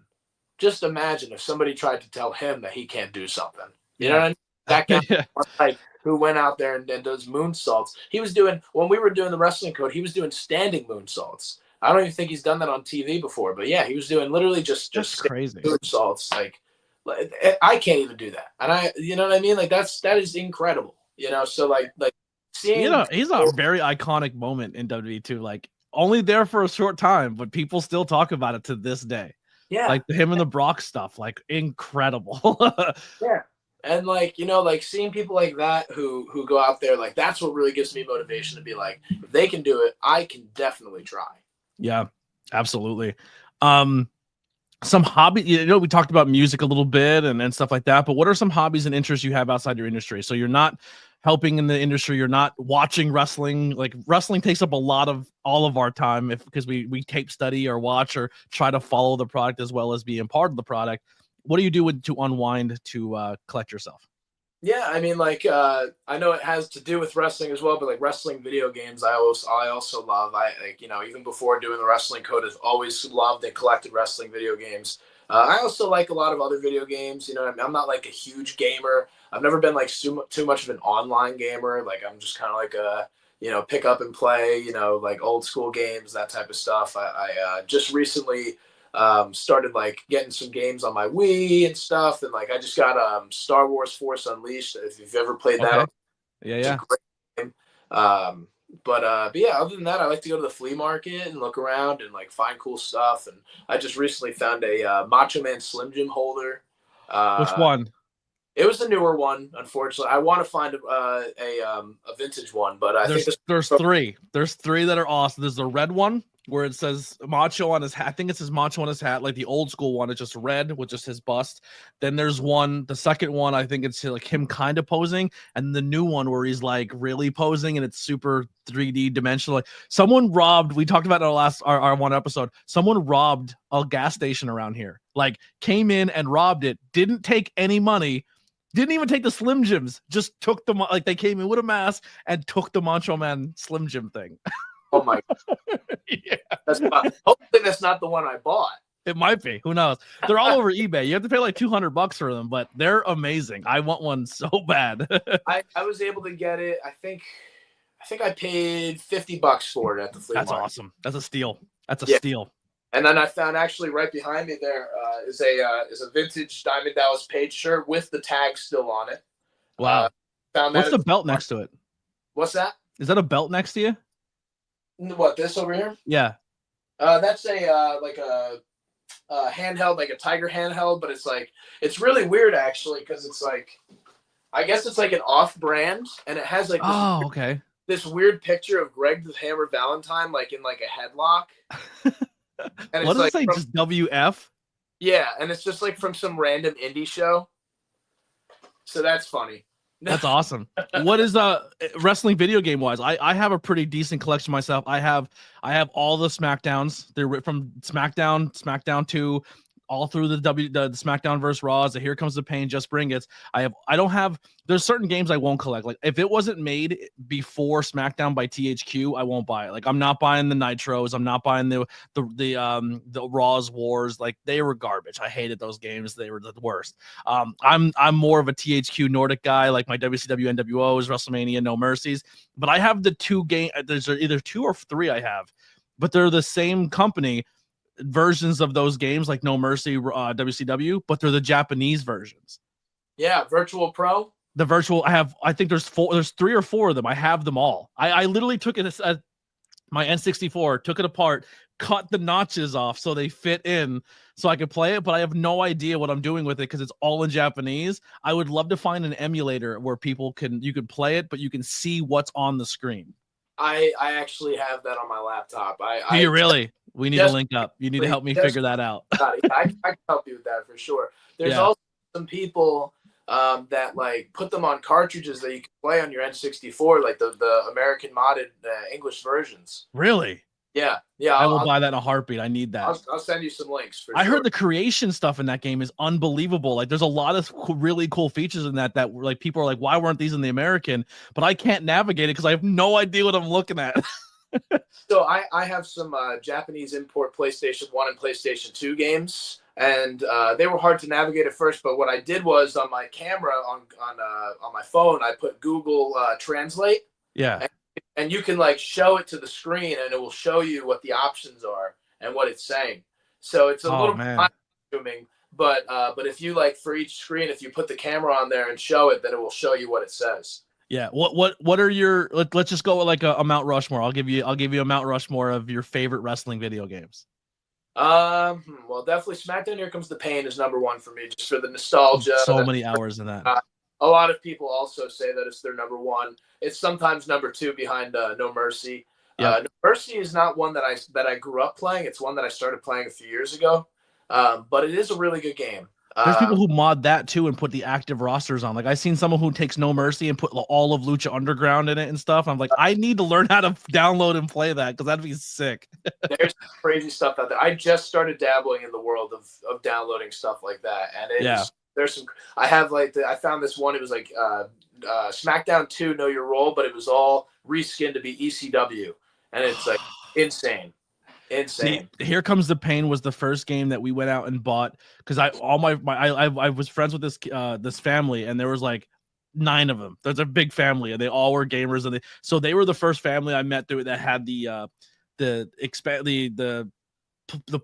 if somebody tried to tell him that he can't do something. You know what I mean? That guy like who went out there and does moonsaults. He was doing, when we were doing the wrestling code, he was doing standing moonsaults. I don't even think he's done that on TV before, but yeah, he was doing literally just crazy moonsaults. Like I can't even do that. And you know what I mean? Like that is incredible, you know? So like seeing, you know, he's a very iconic moment in WWE too. Like only there for a short time, but people still talk about it to this day. Yeah. Like him and the Brock stuff, like incredible. Yeah. And like, you know, like seeing people like that who go out there, like that's what really gives me motivation to be like, if they can do it, I can definitely try. Yeah, absolutely. Some hobby, you know, we talked about music a little bit and stuff like that, but what are some hobbies and interests you have outside your industry? So you're not helping in the industry, you're not watching wrestling. Like wrestling takes up a lot of all of our time because we tape study or watch or try to follow the product as well as being part of the product. What do you do to unwind to collect yourself? Yeah, I mean, like I know it has to do with wrestling as well, but like wrestling video games, I also love. I like, you know, even before doing the wrestling code, I've always loved and collected wrestling video games. I also like a lot of other video games. You know, I'm not like a huge gamer. I've never been like too much of an online gamer. Like I'm just kind of like a, you know, pick up and play. You know, like old school games, that type of stuff. I just recently started like getting some games on my Wii and stuff, and like I just got Star Wars Force Unleashed. If you've ever played that, yeah. It's a great game. But yeah, other than that, I like to go to the flea market and look around and like find cool stuff. And I just recently found a Macho Man Slim Jim holder. Which one? It was the newer one, unfortunately. I want to find a vintage one, but I think there's three. There's three that are awesome. There's the red one where it says Macho on his hat. I think it says Macho on his hat, like the old school one. It's just red with just his bust. Then there's the second one, I think it's like him kind of posing, and the new one where he's like really posing and it's super 3D dimensional. Like someone robbed, we talked about it in our one episode. Someone robbed a gas station around here. Like came in and robbed it, didn't take any money. Didn't even take the Slim Jims, just took them, like they came in with a mask and took the Macho Man Slim Jim thing. Oh my God. Yeah. Hopefully that's not the one I bought. It might be. Who knows? They're all over eBay. You have to pay like $200 for them, but they're amazing. I want one so bad. I was able to get it. I think I paid $50 for it at the flea market. That's awesome. That's a steal. That's a steal. And then I found actually right behind me there is a vintage Diamond Dallas Page shirt with the tag still on it. Wow. What's the belt next to it? What's that? Is that a belt next to you? What, this over here? Yeah. That's a like a handheld, like a Tiger handheld, but it's really weird actually because it's like, I guess it's like an off-brand, and it has like this weird picture of Greg the Hammer Valentine like in like a headlock. And what does it say? Just WF? Yeah, and it's just like from some random indie show. So that's funny. That's awesome. What is wrestling video game wise? I have a pretty decent collection myself. I have all the SmackDowns. They're from SmackDown 2, all through the SmackDown versus Raws. The Here Comes the Pain, Just Bring It. There's certain games I won't collect. Like if it wasn't made before SmackDown by THQ, I won't buy it. Like I'm not buying the Nitros. I'm not buying the Raws Wars. Like they were garbage. I hated those games. They were the worst. I'm more of a THQ Nordic guy. Like my WCW NWOs, WrestleMania, No Mercies. But I have the two game. There's either 2 or 3 I have, but they're the same company versions of those games, like No Mercy, WCW, but they're the Japanese versions. Yeah, Virtual Pro. The virtual, I think there's 3 or 4 of them. I have them all. I literally took it as my N64, took it apart, cut the notches off so they fit in so I could play it, but I have no idea what I'm doing with it because it's all in Japanese. I would love to find an emulator where you can play it, but you can see what's on the screen. I actually have that on my laptop. Do you really? We need to link up. You need to help me figure that out. I can help you with that for sure. There's also some people that like put them on cartridges that you can play on your N64, like the American modded English versions. Really? Yeah, yeah. I will buy that in a heartbeat. I need that. I'll send you some links for I sure. heard the creation stuff in that game is unbelievable. Like, there's a lot of really cool features in that like people are like, why weren't these in the American? But I can't navigate it because I have no idea what I'm looking at. So I have some Japanese import PlayStation 1 and PlayStation 2 games, and they were hard to navigate at first. But what I did was on my camera on my phone, I put Google Translate. Yeah. And you can like show it to the screen, and it will show you what the options are and what it's saying. So it's a little time consuming, but if you like for each screen, if you put the camera on there and show it, then it will show you what it says. Yeah. What are your let's just go with like a Mount Rushmore. I'll give you a Mount Rushmore of your favorite wrestling video games. Well, definitely SmackDown Here Comes the Pain is number one for me, just for the nostalgia. So many hours in that. A lot of people also say that it's their number one. It's sometimes number two behind No Mercy. No Mercy is not one that I grew up playing. It's one that I started playing a few years ago. But it is a really good game. There's people who mod that too and put the active rosters on. Like, I've seen someone who takes No Mercy and put all of Lucha Underground in it and stuff. I'm like, I need to learn how to download and play that because that'd be sick. There's crazy stuff out there. I just started dabbling in the world of downloading stuff like that, and there's some. I have I found this one. It was like SmackDown 2 Know Your Role, but it was all reskinned to be ECW, and it's like insane. See, Here Comes the Pain was the first game that we went out and bought because I was friends with this family, and there was like 9 of them. There's a big family, and they all were gamers, and they were the first family I met that had the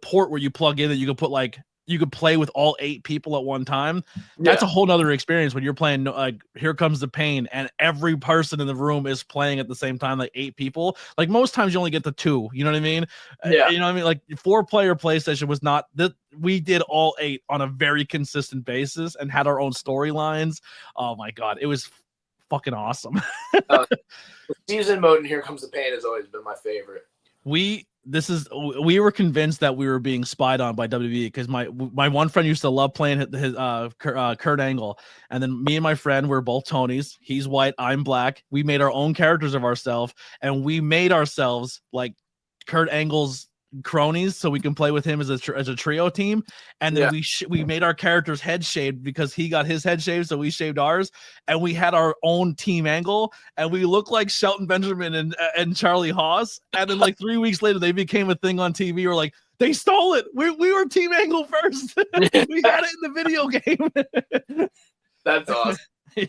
port where you plug in that you could put you could play with all 8 people at one time. That's a whole nother experience when you're playing Here Comes the Pain and every person in the room is playing at the same time, like 8 people. Like, most times you only get the 2, you know what I mean? Yeah. You know what I mean? Like, 4-player PlayStation was not that. We did all 8 on a very consistent basis and had our own storylines. Oh my God. It was fucking awesome. The season mode in Here Comes the Pain has always been my favorite. We were convinced that we were being spied on by WWE because my one friend used to love playing his Kurt Angle, and then me and my friend were both Tonys. He's white, I'm black. We made our own characters of ourselves, and we made ourselves like Kurt Angle's cronies so we can play with him as a trio team. And then we made our characters head shaved because he got his head shaved, so we shaved ours, and we had our own team Angle, and we looked like Shelton Benjamin and Charlie Haas. And then like 3 weeks later they became a thing on TV. We're like, they stole it. We were team Angle first. We had it in the video game. That's awesome.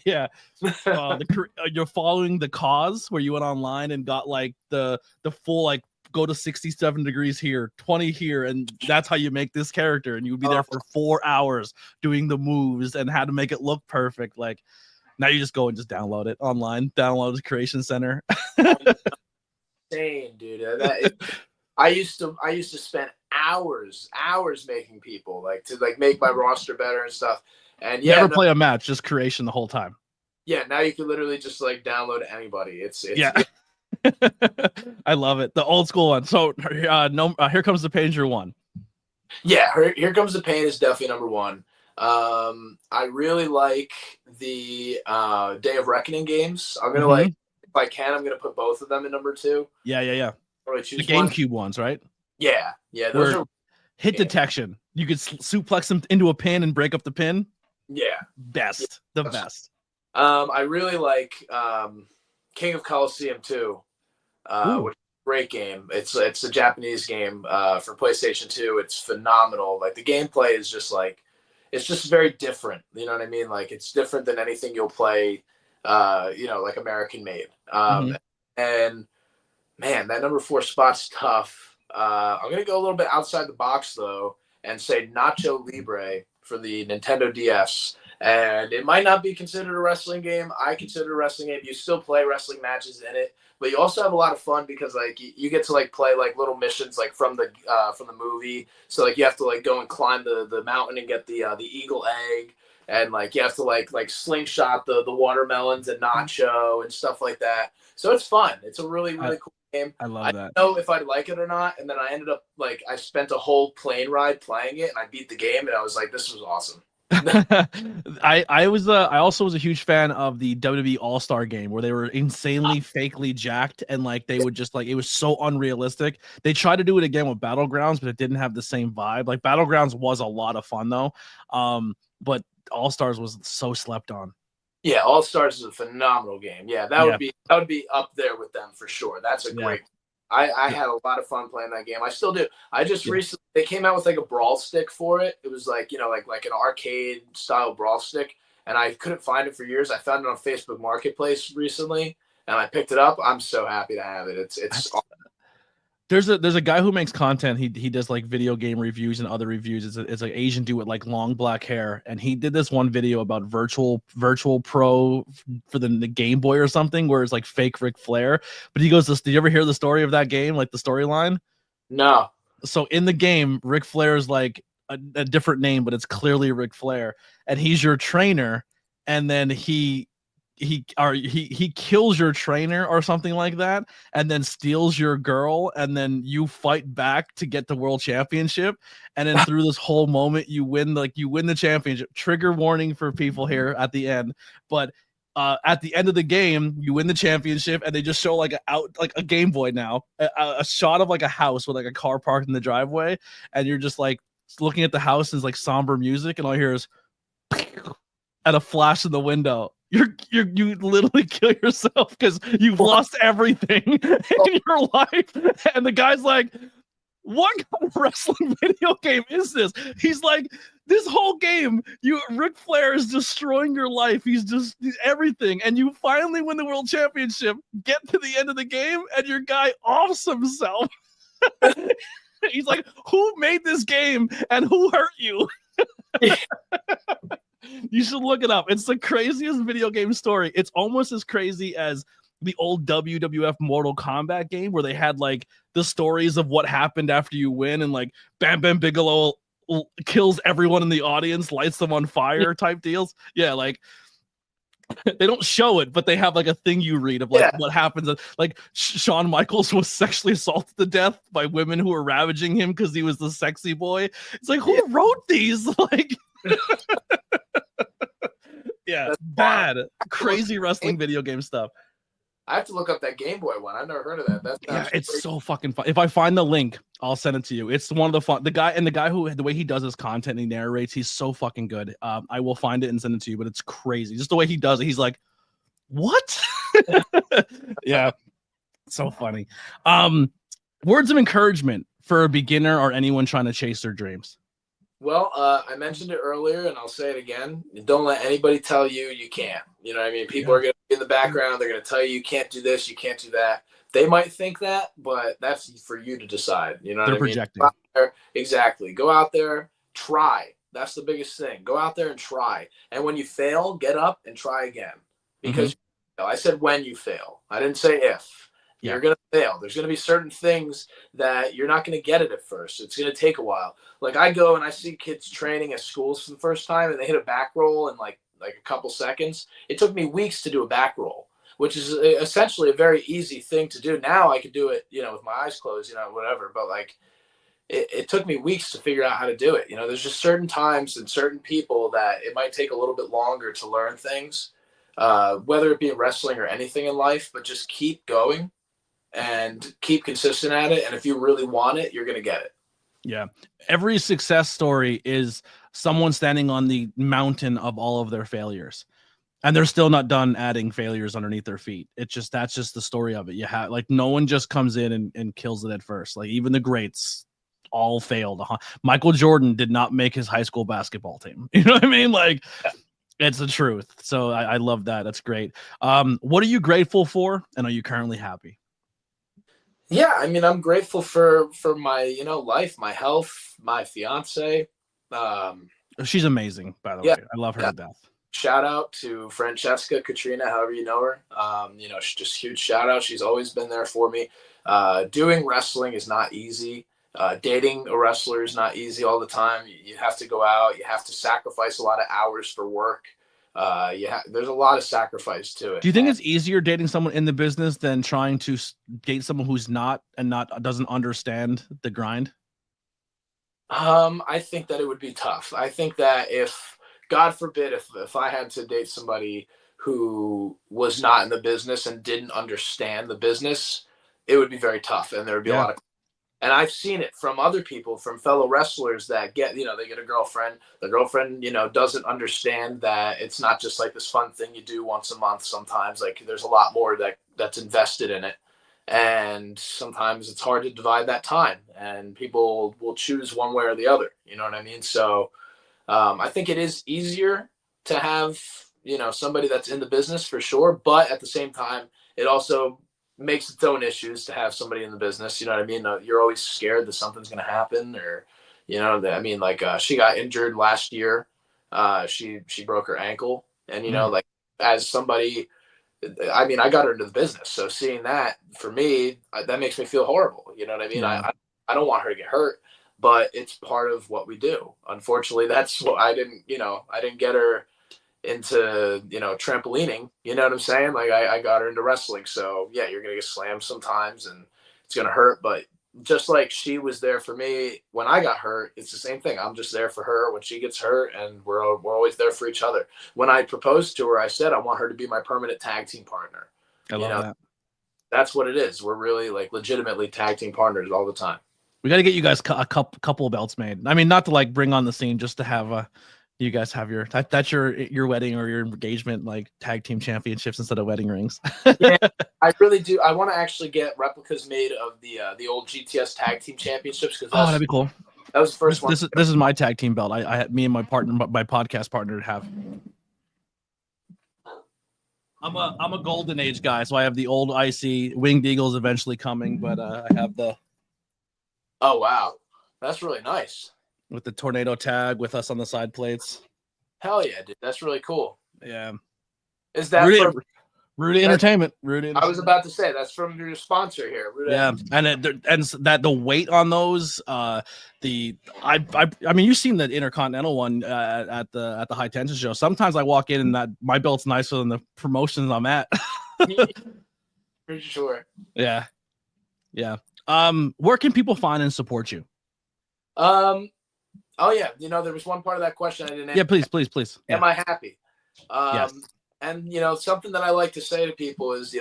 Yeah. You're following the cause where you went online and got like the full like go to 67 degrees here, 20 here, and that's how you make this character, and you would be there for 4 hours doing the moves and how to make it look perfect. Like, now you just go and just download it online, download the Creation Center. Insane, dude. I used to spend hours making people to make my roster better and stuff. And never play a match, just creation the whole time. Yeah, now you can literally just download anybody. It's I love it. The old school one. So Here Comes the Pain, your one. Yeah, Here Comes the Pain is definitely number one. I really like the Day of Reckoning games. I'm gonna if I can, I'm gonna put both of them in number 2. Yeah. The GameCube ones, right? Yeah. Those are hit detection. You could suplex them into a pin and break up the pin. Yeah, best. I really like King of Colosseum 2, which is a great game. It's a Japanese game for PlayStation 2. It's phenomenal. Like, the gameplay is just it's just very different. You know what I mean? Like, it's different than anything you'll play, like American made. And man, that number 4 spot's tough. I'm gonna go a little bit outside the box though and say Nacho Libre for the Nintendo DS. And it might not be considered a wrestling game. I consider it a wrestling game. You still play wrestling matches in it, but you also have a lot of fun because you get to play little missions from the movie. So you have to go and climb the mountain and get the eagle egg, and you have to slingshot the watermelons and nacho and stuff like that. So it's fun. It's a really cool game. I love that. I didn't know if I'd like it or not, and then I ended up I spent a whole plane ride playing it, and I beat the game, and I was like, this was awesome. I also was a huge fan of the WWE All-Star game where they were insanely fakely jacked and like they would just like it was so unrealistic. They tried to do it again with Battlegrounds, but it didn't have the same vibe. Like Battlegrounds was a lot of fun though. But All-Stars was so slept on. Yeah, All Stars is a phenomenal game. Yeah, that would be up there with them for sure. That's a great. I had a lot of fun playing that game. I still do. I just recently they came out with like a brawl stick for it. It was like like an arcade style brawl stick, and I couldn't find it for years. I found it on Facebook Marketplace recently, and I picked it up. I'm so happy to have it. It's There's a guy who makes content. He does like video game reviews and other reviews. It's an Asian dude with like long black hair, and he did this one video about virtual pro for the Game Boy or something, where it's like fake Ric Flair. But he goes, "Did you ever hear the story of that game? Like the storyline?" No. So in the game, Ric Flair is like a different name, but it's clearly Ric Flair, and he's your trainer, and then he kills your trainer or something like that, and then steals your girl, and then you fight back to get the world championship, and then through this whole moment you win the championship. Trigger warning for people here at the end, but at the end of the game you win the championship, and they just show like a Game Boy now, a shot of like a house with like a car parked in the driveway, and you're just like looking at the house and it's like somber music, and all you hear is at a flash in the window. You literally kill yourself because you've lost everything in your life. And the guy's like, what kind of wrestling video game is this? He's like, this whole game, Ric Flair is destroying your life. He's everything. And you finally win the world championship, get to the end of the game, and your guy offs himself. He's like, who made this game and who hurt you? You should look it up. It's the craziest video game story. It's almost as crazy as the old WWF Mortal Kombat game where they had like the stories of what happened after you win, and like Bam Bam Bigelow kills everyone in the audience, lights them on fire type deals. Yeah, like they don't show it, but they have like a thing you read of like what happens. Like Shawn Michaels was sexually assaulted to death by women who were ravaging him because he was the sexy boy. It's like, who wrote these? Like yeah, that's bad, crazy wrestling video game stuff. I have to look up that Game Boy one. I've never heard of that. Yeah, it's so fucking fun. If I find the link, I'll send it to you. It's one of the fun. The guy who, the way he does his content and he narrates, he's so fucking good. I will find it and send it to you, but it's crazy. Just the way he does it. He's like, what? Yeah, so funny. Words of encouragement for a beginner or anyone trying to chase their dreams. Well, I mentioned it earlier, and I'll say it again. Don't let anybody tell you you can't. You know what I mean? People are going to be in the background. They're going to tell you can't do this, you can't do that. They might think that, but that's for you to decide. You know what I mean? They're projecting. Exactly. Go out there, try. That's the biggest thing. Go out there and try. And when you fail, get up and try again. Because I said when you fail. I didn't say if. You're going to fail. There's going to be certain things that you're not going to get it at first. It's going to take a while. Like I go and I see kids training at schools for the first time, and they hit a back roll in like a couple seconds. It took me weeks to do a back roll, which is essentially a very easy thing to do. Now I can do it, with my eyes closed, whatever. But like it took me weeks to figure out how to do it. There's just certain times and certain people that it might take a little bit longer to learn things, whether it be in wrestling or anything in life, but just keep going. And keep consistent at it. And if you really want it, you're going to get it. Yeah. Every success story is someone standing on the mountain of all of their failures. And they're still not done adding failures underneath their feet. That's just the story of it. You have like no one just comes in and kills it at first. Like even the greats all failed. Michael Jordan did not make his high school basketball team. You know what I mean? Like it's the truth. So I love that. That's great. What are you grateful for? And are you currently happy? Yeah, I mean, I'm grateful for my, life, my health, my fiance. She's amazing, by the way. I love her to death. Shout out to Francesca, Katrina, however you know her. Just huge shout out. She's always been there for me. Doing wrestling is not easy. Dating a wrestler is not easy all the time. You have to go out. You have to sacrifice a lot of hours for work. There's a lot of sacrifice to it. Do you think it's easier dating someone in the business than trying to date someone who's doesn't understand the grind? I think that it would be tough. I think that if God forbid if I had to date somebody who was not in the business and didn't understand the business, it would be very tough, and there would be a lot of. And I've seen it from other people, from fellow wrestlers that get, they get a girlfriend. The girlfriend, doesn't understand that it's not just like this fun thing you do once a month. Sometimes, like, there's a lot more that's invested in it. And sometimes it's hard to divide that time, and people will choose one way or the other. You know what I mean? So I think it is easier to have, somebody that's in the business for sure. But at the same time, it also makes its own issues to have somebody in the business. You know what I mean? You're always scared that something's going to happen, or, she got injured last year. She broke her ankle, and, like, as somebody, I got her into the business. So seeing that, for me, that makes me feel horrible. You know what I mean? Yeah. I don't want her to get hurt, but it's part of what we do. Unfortunately, that's what I didn't get her into, trampolining, you know what I'm saying? Like, I got her into wrestling. So yeah, you're going to get slammed sometimes and it's going to hurt. But just like she was there for me when I got hurt, it's the same thing. I'm just there for her when she gets hurt, and we're always there for each other. When I proposed to her, I said, I want her to be my permanent tag team partner. I love that. That's what it is. We're really, like, legitimately tag team partners all the time. We got to get you guys a couple of belts made. I mean, not to like bring on the scene, just to have you guys have that's your wedding or your engagement, like, tag team championships instead of wedding rings. Yeah, I really do. I want to actually get replicas made of the old GTS tag team championships, because that'd be cool. That was the first one. This is my tag team belt. I had me and my podcast partner have. I'm a golden age guy, so I have the old IC Winged Eagles eventually coming, but I have the. Oh wow, that's really nice. With the tornado tag with us on the side plates. Hell yeah, dude. That's really cool. Yeah. Is that Rudy Entertainment? I was about to say that's from your sponsor here. Rudy. Yeah, and that the weight on those, I mean, you've seen the Intercontinental one at the High Tension show. Sometimes I walk in and that my belt's nicer than the promotions I'm at. For sure. Yeah. Where can people find and support you? Oh yeah, there was one part of that question I didn't answer. Yeah, please. Am Yeah. I happy? Yes. And something that I like to say to people is,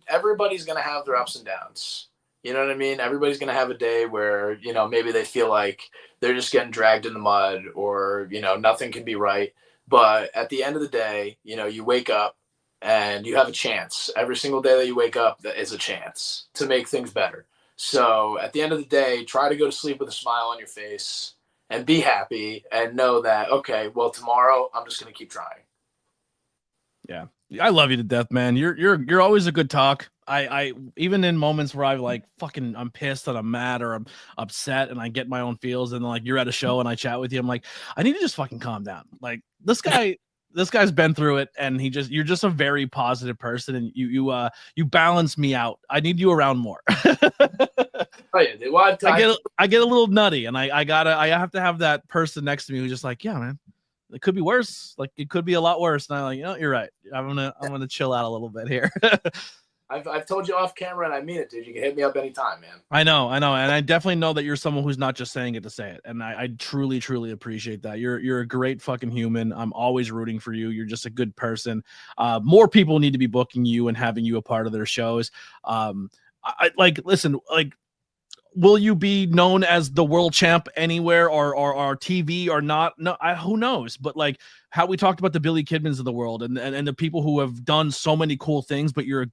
everybody's gonna have their ups and downs. You know what I mean? Everybody's gonna have a day where, maybe they feel like they're just getting dragged in the mud, or, nothing can be right. But at the end of the day, you wake up and you have a chance. Every single day that you wake up, that is a chance to make things better. So at the end of the day, try to go to sleep with a smile on your face and be happy, and know that, okay, well, tomorrow I'm just going to keep trying. Yeah. I love you to death, man. You're always a good talk. I even in moments where I'm pissed and I'm mad or I'm upset and I get my own feels, and like you're at a show and I chat with you, I'm like, I need to just fucking calm down. Like, this guy's been through it, and you're just a very positive person, and you balance me out. I need you around more. Oh yeah, well, I get a little nutty, and I have to have that person next to me who's just like, yeah, man, it could be worse. Like, it could be a lot worse. And I'm like, you're right. I'm gonna chill out a little bit here. I've told you off camera, and I mean it, dude. You can hit me up anytime, man. I know, and I definitely know that you're someone who's not just saying it to say it, and I truly, truly appreciate that. You're a great fucking human. I'm always rooting for you. You're just a good person. More people need to be booking you and having you a part of their shows. Listen, will you be known as the world champ anywhere or TV or not? No, who knows? But like how we talked about the Billy Kidmans of the world and the people who have done so many cool things, but you're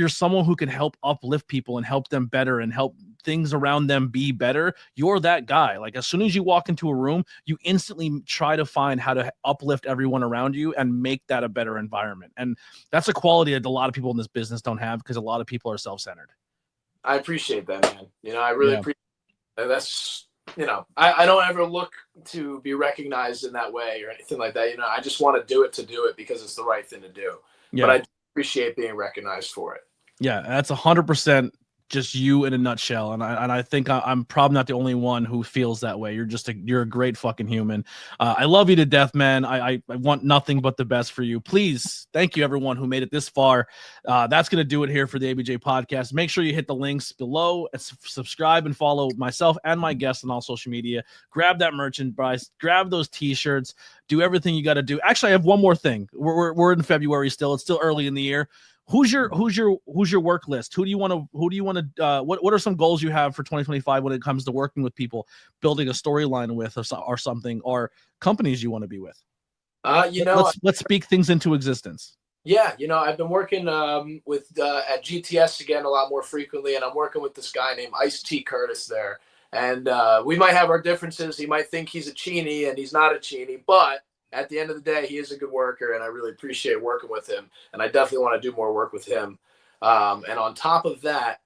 someone who can help uplift people and help them better and help things around them be better. You're that guy. Like, as soon as you walk into a room, you instantly try to find how to uplift everyone around you and make that a better environment. And that's a quality that a lot of people in this business don't have, because a lot of people are self-centered. I appreciate that, man. I really appreciate that. That's, I don't ever look to be recognized in that way or anything like that. I just want to do it because it's the right thing to do. Yeah. But I appreciate being recognized for it. Yeah, that's 100% just you in a nutshell. And I think I'm probably not the only one who feels that way. You're a great fucking human. I love you to death, man. I want nothing but the best for you. Please, thank you everyone who made it this far. That's going to do it here for the ABJ podcast. Make sure you hit the links below and subscribe and follow myself and my guests on all social media. Grab that merchandise, grab those t-shirts, do everything you got to do. Actually, I have one more thing. We're in February still. It's still early in the year. Who's your work list? Who do you want to what are some goals you have for 2025 when it comes to working with people, building a storyline with or something, or companies you want to be with? Let's speak things into existence. Yeah, I've been working with at GTS again a lot more frequently, and I'm working with this guy named Ice-T Curtis there. And we might have our differences. He might think he's a CHINI, and he's not a CHINI, but at the end of the day, he is a good worker, and I really appreciate working with him. And I definitely want to do more work with him. And on top of that,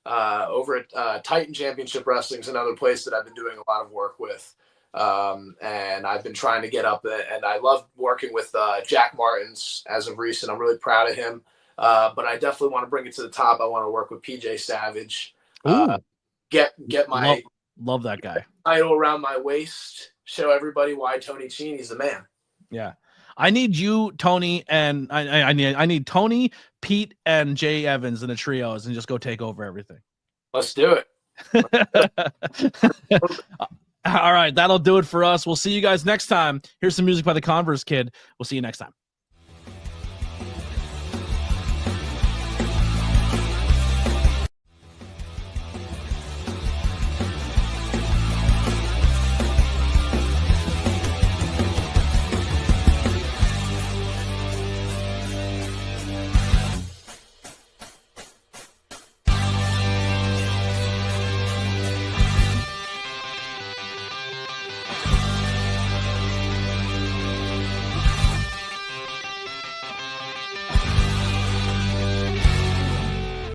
over at Titan Championship Wrestling is another place that I've been doing a lot of work with. And I've been trying to get up there, and I love working with Jack Martins as of recent. I'm really proud of him. But I definitely want to bring it to the top. I want to work with PJ Savage. Get my love that guy title around my waist. Show everybody why Tony CHINI's the man. Yeah. I need you, Tony, and I need Tony, Pete, and Jay Evans in the trios and just go take over everything. Let's do it. All right, that'll do it for us. We'll see you guys next time. Here's some music by the Converse Kid. We'll see you next time.